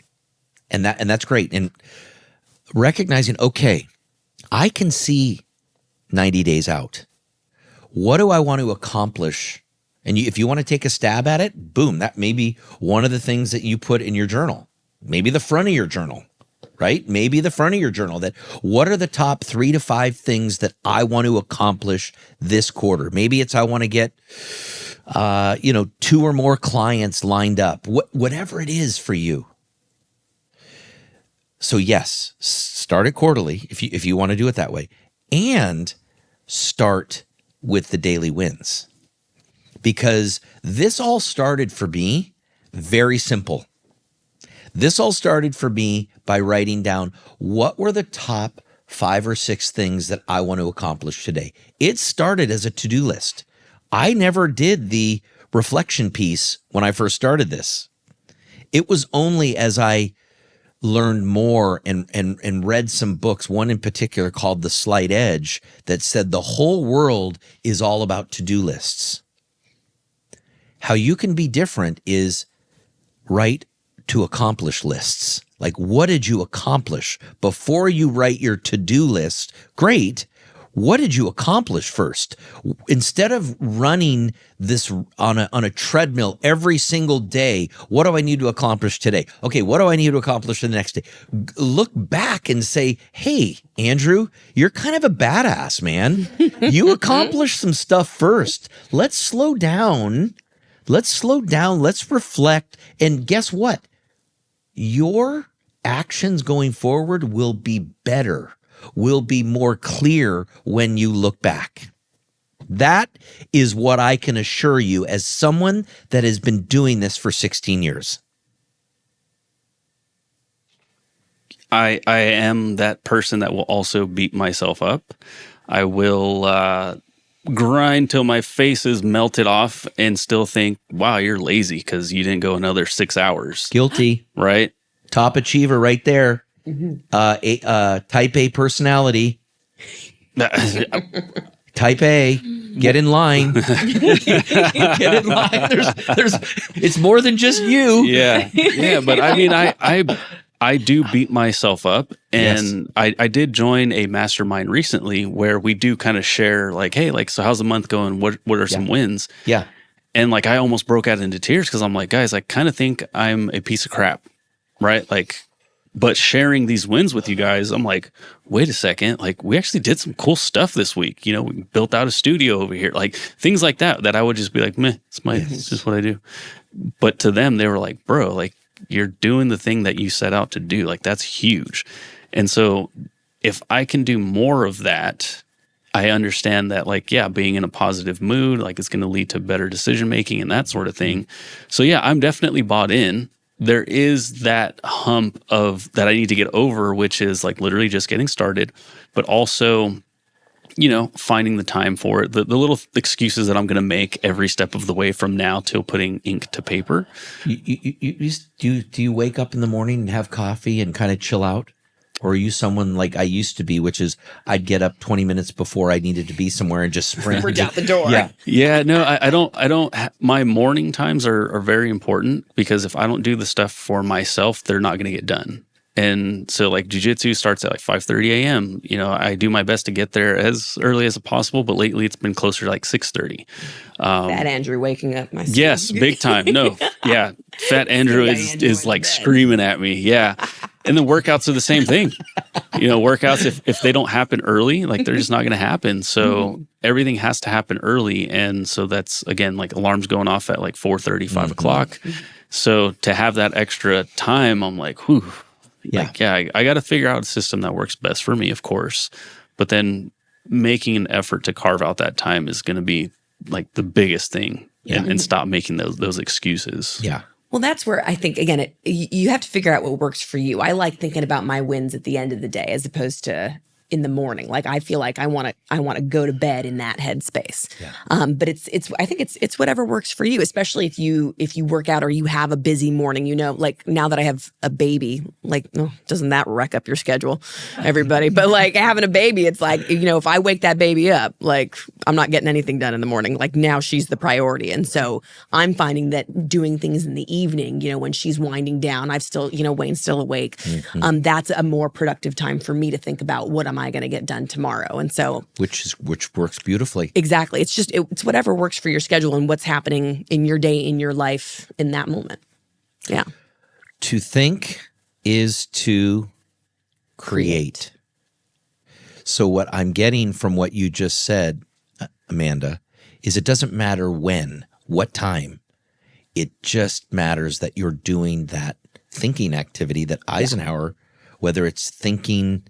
And that's great. And recognizing, okay, I can see 90 days out. What do I want to accomplish? And if you want to take a stab at it, boom, that may be one of the things that you put in your journal. Maybe the front of your journal, right? Maybe the front of your journal, that what are the top 3 to 5 things that I want to accomplish this quarter? Maybe it's I want to get 2 or more clients lined up, whatever it is for you. So yes, start it quarterly if you want to do it that way, and start with the daily wins, because this all started for me very simple. This all started for me by writing down what were the top 5 or 6 things that I want to accomplish today. It started as a to-do list. I never did the reflection piece when I first started this. It was only as I learned more and read some books, one in particular called The Slight Edge, that said the whole world is all about to-do lists. How you can be different is write to accomplish lists. What did you accomplish? Before you write your to-do list, great. What did you accomplish first? Instead of running this on a treadmill every single day, what do I need to accomplish today? Okay, what do I need to accomplish the next day? Look back and say, hey, Andrew, you're kind of a badass, man. You accomplished some stuff first. Let's slow down. Let's reflect. And guess what? Your actions going forward will be better, will be more clear when you look back. That is what I can assure you as someone that has been doing this for 16 years. I am that person that will also beat myself up. I will grind till my face is melted off and still think, wow, you're lazy because you didn't go another 6 hours. Guilty. Right? Top achiever right there. Type A personality. Type A, get in line. Get in line. It's more than just you. Yeah. But I mean, I do beat myself up, and yes. I did join a mastermind recently where we do kind of share like, hey, like, so how's the month going? What are some wins? Yeah. And like, I almost broke out into tears because I'm like, guys, I kind of think I'm a piece of crap, right? Like, but sharing these wins with you guys, I'm like, wait a second, like we actually did some cool stuff this week. You know, we built out a studio over here, like things like that I would just be like, meh, it's just what I do. But to them, they were like, bro, like you're doing the thing that you set out to do. Like that's huge. And so if I can do more of that, I understand that like, yeah, being in a positive mood, like it's going to lead to better decision making and that sort of thing. So yeah, I'm definitely bought in. There is that hump of that I need to get over, which is like literally just getting started, but also, you know, finding the time for it. The little excuses that I'm going to make every step of the way from now till putting ink to paper. Do you wake up in the morning and have coffee and kind of chill out? Or are you someone like I used to be, which is I'd get up 20 minutes before I needed to be somewhere and just sprint out the door? Yeah. No, I don't. My morning times are very important because if I don't do the stuff for myself, they're not going to get done. And so like jiu-jitsu starts at like 5:30 a.m. You know, I do my best to get there as early as possible, but lately it's been closer to like 6:30. Fat Andrew waking up my son. Yes, big time. No, yeah. Fat Andrew is like screaming at me. Yeah. And then workouts are the same thing. You know, workouts, if they don't happen early, like they're just not going to happen. So everything has to happen early. And so that's, again, like alarms going off at like 4:30, 5 o'clock. So to have that extra time, I'm like, whew. Like, I got to figure out a system that works best for me, of course. But then making an effort to carve out that time is going to be like the biggest thing and stop making those excuses. Yeah. Well, that's where I think, again, you have to figure out what works for you. I like thinking about my wins at the end of the day as opposed to in the morning. Like I feel like I want to go to bed in that headspace. Yeah. But I think it's whatever works for you, especially if you work out or you have a busy morning. You know, like now that I have a baby, like doesn't that wreck up your schedule, everybody? But like having a baby, it's like, you know, if I wake that baby up, like I'm not getting anything done in the morning. Like now she's the priority, and so I'm finding that doing things in the evening, you know, when she's winding down, I've still, you know, Wayne's still awake. That's a more productive time for me to think about what am I going to get done tomorrow. And so which works beautifully. Exactly. It's just it's whatever works for your schedule and what's happening in your day, in your life in that moment. Yeah. To think is to create. So what I'm getting from what you just said, Amanda, is it doesn't matter when, what time. It just matters that you're doing that thinking activity that Eisenhower, whether it's thinking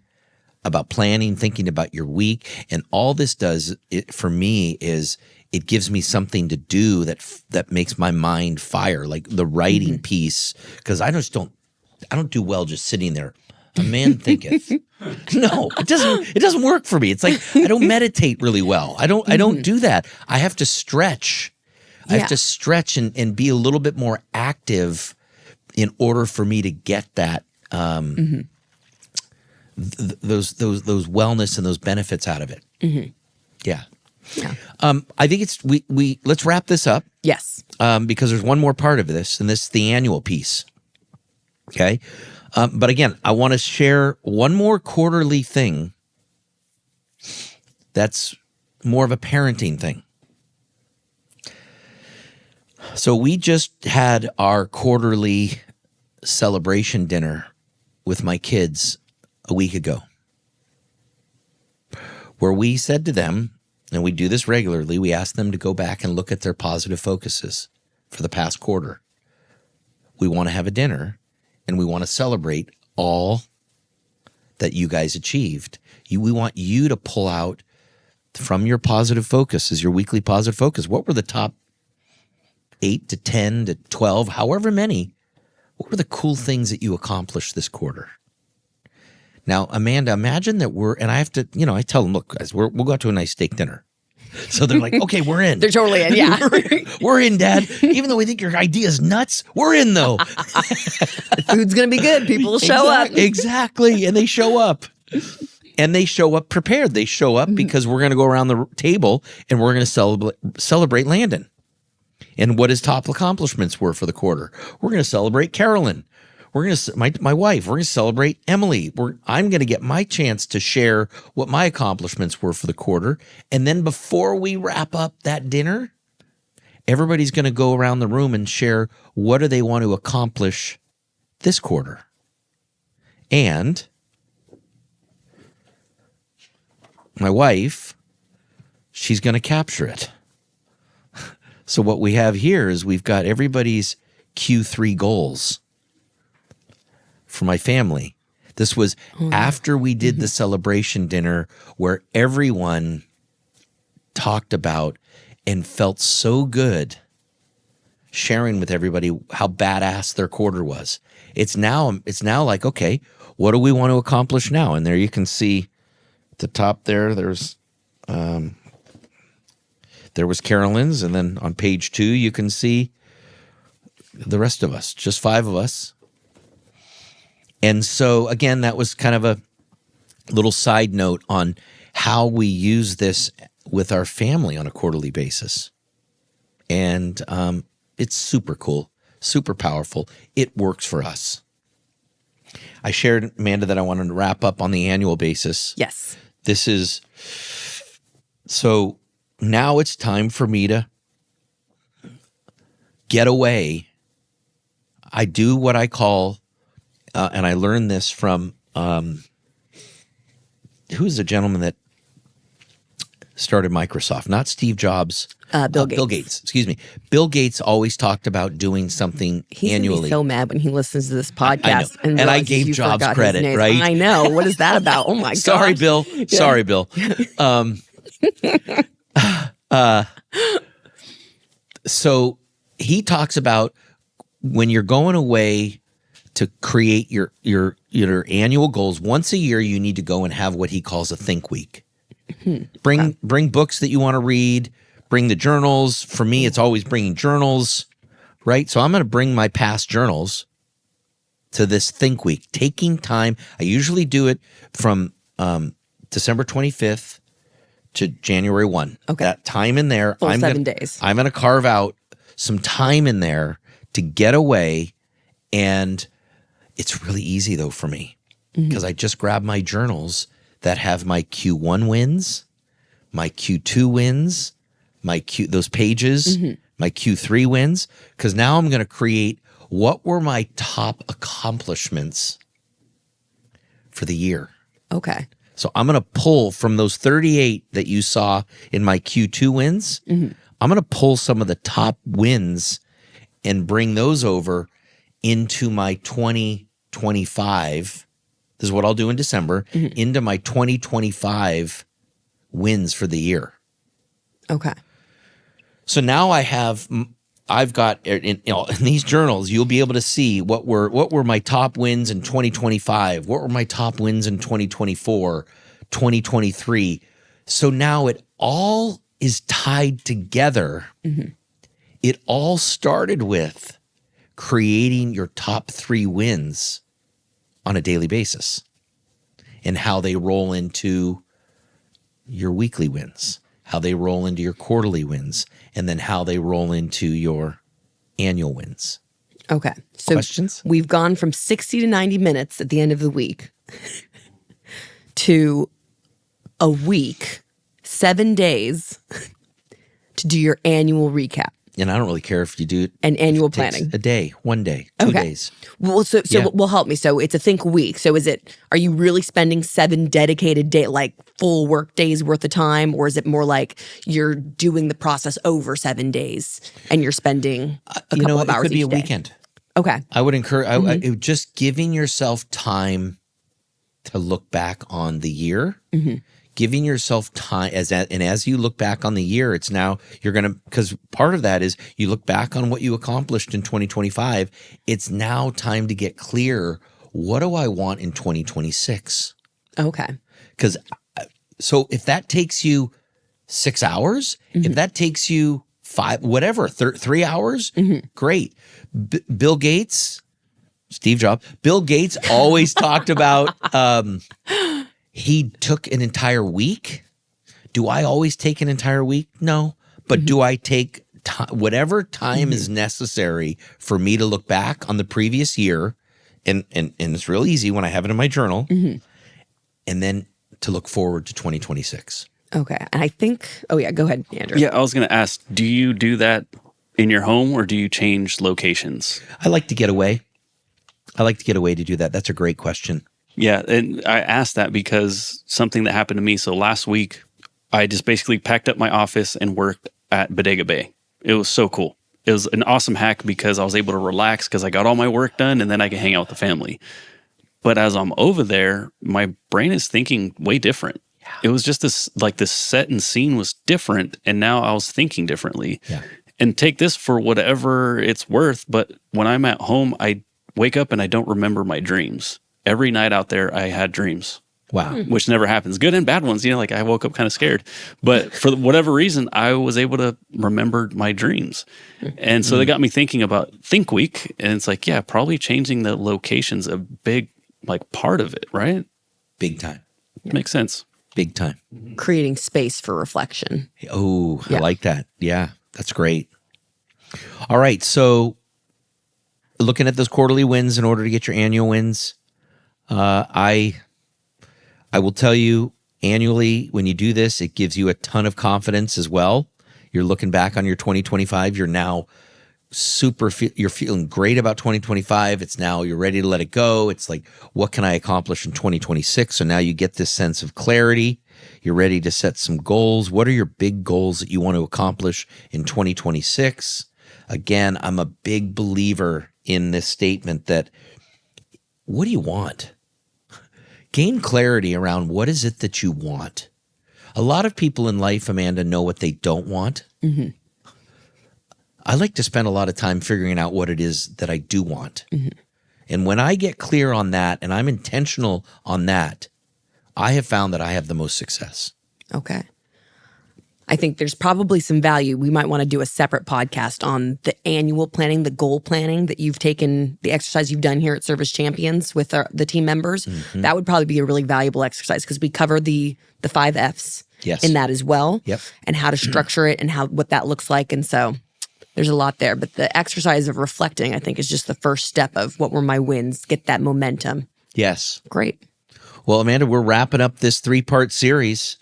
about planning, thinking about your week, and all this does for me is it gives me something to do that makes my mind fire, like the writing piece, because I don't do well just sitting there. A man thinketh. No, it doesn't work for me. It's like I don't meditate really well. I don't do that. I have to stretch. I have to stretch and be a little bit more active in order for me to get that those wellness and those benefits out of it. Yeah. I think it's we let's wrap this up. Yes. Because there's one more part of this, and this is the annual piece. Okay. But again, I want to share one more quarterly thing that's more of a parenting thing. So we just had our quarterly celebration dinner with my kids a week ago, where we said to them, and we do this regularly, we ask them to go back and look at their positive focuses for the past quarter. We want to have a dinner, and we want to celebrate all that you guys achieved. We want you to pull out from your positive focuses, your weekly positive focus. What were the top 8 to 10 to 12, however many? What were the cool things that you accomplished this quarter? Now, Amanda, imagine that and I have to, I tell them, look, guys, we'll go out to a nice steak dinner. So they're like, okay, we're in. They're totally in, yeah. we're in, Dad. Even though we think your idea is nuts, we're in, though. The food's going to be good. People will show up. Exactly. And they show up. And they show up prepared. They show up because we're going to go around the table and we're going to celebrate Landon and what his top accomplishments were for the quarter. We're going to celebrate Carolyn. We're going to my wife. We're going to celebrate Emily. I'm going to get my chance to share what my accomplishments were for the quarter. And then before we wrap up that dinner, everybody's going to go around the room and share what do they want to accomplish this quarter. And my wife, she's going to capture it. So what we have here is we've got everybody's Q3 goals for my family. This was after we did the celebration dinner where everyone talked about and felt so good sharing with everybody how badass their quarter was. It's now like, okay, what do we want to accomplish now? And there you can see at the top there was Carolyn's, and then on page 2 you can see the rest of us, just 5 of us. And so again, that was kind of a little side note on how we use this with our family on a quarterly basis. And it's super cool, super powerful. It works for us. I shared, Amanda, that I wanted to wrap up on the annual basis. Yes. So now it's time for me to get away. I do what I call, and I learned this from, who's the gentleman that started Microsoft? Not Steve Jobs. Bill Gates. Bill Gates, excuse me. Bill Gates always talked about doing something He's annually. He's so mad when he listens to this podcast. I know. And I gave Jobs credit, right? I know. What is that about? Oh, my God. Sorry, Bill. Yeah. Sorry, Bill. So he talks about when you're going away to create your annual goals, once a year you need to go and have what he calls a think week. Bring books that you want to read, bring the journals. For me, it's always bringing journals, right? So I'm going to bring my past journals to this think week, taking time. I usually do it from December 25th to January 1. Okay. That time in there. Full 7 days. I'm going to carve out some time in there to get away. And it's really easy though for me because I just grab my journals that have my Q1 wins, my Q2 wins, those pages, my Q3 wins, because now I'm going to create what were my top accomplishments for the year. Okay. So I'm going to pull from those 38 that you saw in my Q2 wins, I'm going to pull some of the top wins and bring those over into my 2025. This is what I'll do in December, into my 2025 wins for the year. Okay. So now I've got in these journals, you'll be able to see what were my top wins in 2025, what were my top wins in 2024, 2023. So now it all is tied together. It all started with creating your top 3 wins on a daily basis and how they roll into your weekly wins, how they roll into your quarterly wins, and then how they roll into your annual wins. Okay. So questions? We've gone from 60 to 90 minutes at the end of the week to a week, 7 days to do your annual recap. And I don't really care if you do it. And annual planning. A day, 1 day, 2 days. Well, so will help me. So it's a think week. So are you really spending 7 dedicated like full work days worth of time? Or is it more like you're doing the process over 7 days and you're spending a couple of hours each day? It could be a weekend. Okay. I would encourage, just giving yourself time to look back on the year, giving yourself time as you look back on the year, it's now because part of that is you look back on what you accomplished in 2025. It's now time to get clear. What do I want in 2026? Okay. So if that takes you 6 hours, if that takes you 5, whatever, 3 hours, great. Bill Gates, Steve Jobs, Bill Gates always talked about, He took an entire week. Do I always take an entire week? No. But do I take whatever time is necessary for me to look back on the previous year? And it's real easy when I have it in my journal. And then to look forward to 2026. Okay. And I think, oh yeah, go ahead, Andrew. Yeah, I was going to ask, do you do that in your home or do you change locations? I like to get away. I like to get away to do that. That's a great question. Yeah, and I asked that because something that happened to me. So last week, I just basically packed up my office and worked at Bodega Bay. It was so cool. It was an awesome hack because I was able to relax because I got all my work done and then I could hang out with the family. But as I'm over there, my brain is thinking way different. Yeah. It was just this set and scene was different. And now I was thinking differently. Yeah. And take this for whatever it's worth. But when I'm at home, I wake up and I don't remember my dreams. Every night out there, I had dreams. Wow. Which never happens. Good and bad ones. Like I woke up kind of scared. But for whatever reason, I was able to remember my dreams. And so they got me thinking about Think Week. And it's like, yeah, probably changing the location's a big part of it, right? Big time. Makes sense. Big time. Creating space for reflection. Oh, I like that. Yeah, that's great. All right. So looking at those quarterly wins in order to get your annual wins, I will tell you annually when you do this, it gives you a ton of confidence as well. You're looking back on your 2025. You're now you're feeling great about 2025. It's now you're ready to let it go. It's like, what can I accomplish in 2026? So now you get this sense of clarity. You're ready to set some goals. What are your big goals that you want to accomplish in 2026? Again, I'm a big believer in this statement that what do you want? Gain clarity around what is it that you want. A lot of people in life, Amanda, know what they don't want. I like to spend a lot of time figuring out what it is that I do want. And when I get clear on that and I'm intentional on that, I have found that I have the most success. Okay. I think there's probably some value. We might want to do a separate podcast on the annual planning, the goal planning that you've taken, the exercise you've done here at Service Champions with the team members. That would probably be a really valuable exercise because we cover the 5 F's in that as well. And how to structure it and what that looks like. And so there's a lot there. But the exercise of reflecting, I think, is just the first step of what were my wins, get that momentum. Yes. Great. Well, Amanda, we're wrapping up this 3-part series.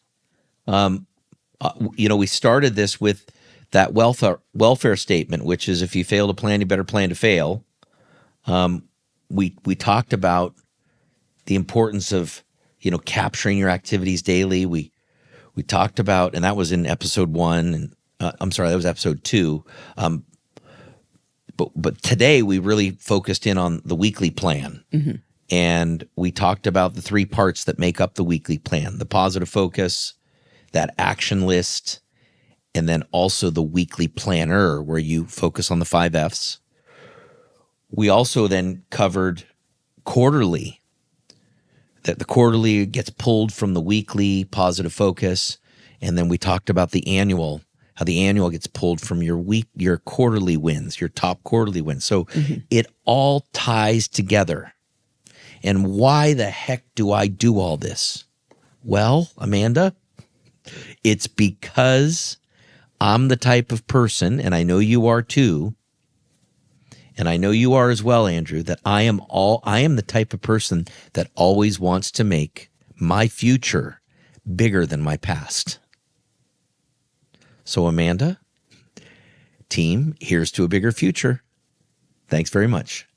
We started this with that welfare statement, which is if you fail to plan, you better plan to fail. We talked about the importance of, capturing your activities daily. We talked about, and that was in episode 1, and I'm sorry, that was episode 2. But today we really focused in on the weekly plan. And we talked about the 3 parts that make up the weekly plan: the positive focus, that action list, and then also the weekly planner where you focus on the 5 F's. We also then covered quarterly, that the quarterly gets pulled from the weekly positive focus. And then we talked about the annual, how the annual gets pulled from your quarterly wins, your top quarterly wins. So it all ties together. And why the heck do I do all this? Well, Amanda, it's because I'm the type of person, and I know you are too, and I know you are as well, Andrew, that I am the type of person that always wants to make my future bigger than my past. So, Amanda, team, here's to a bigger future. Thanks very much.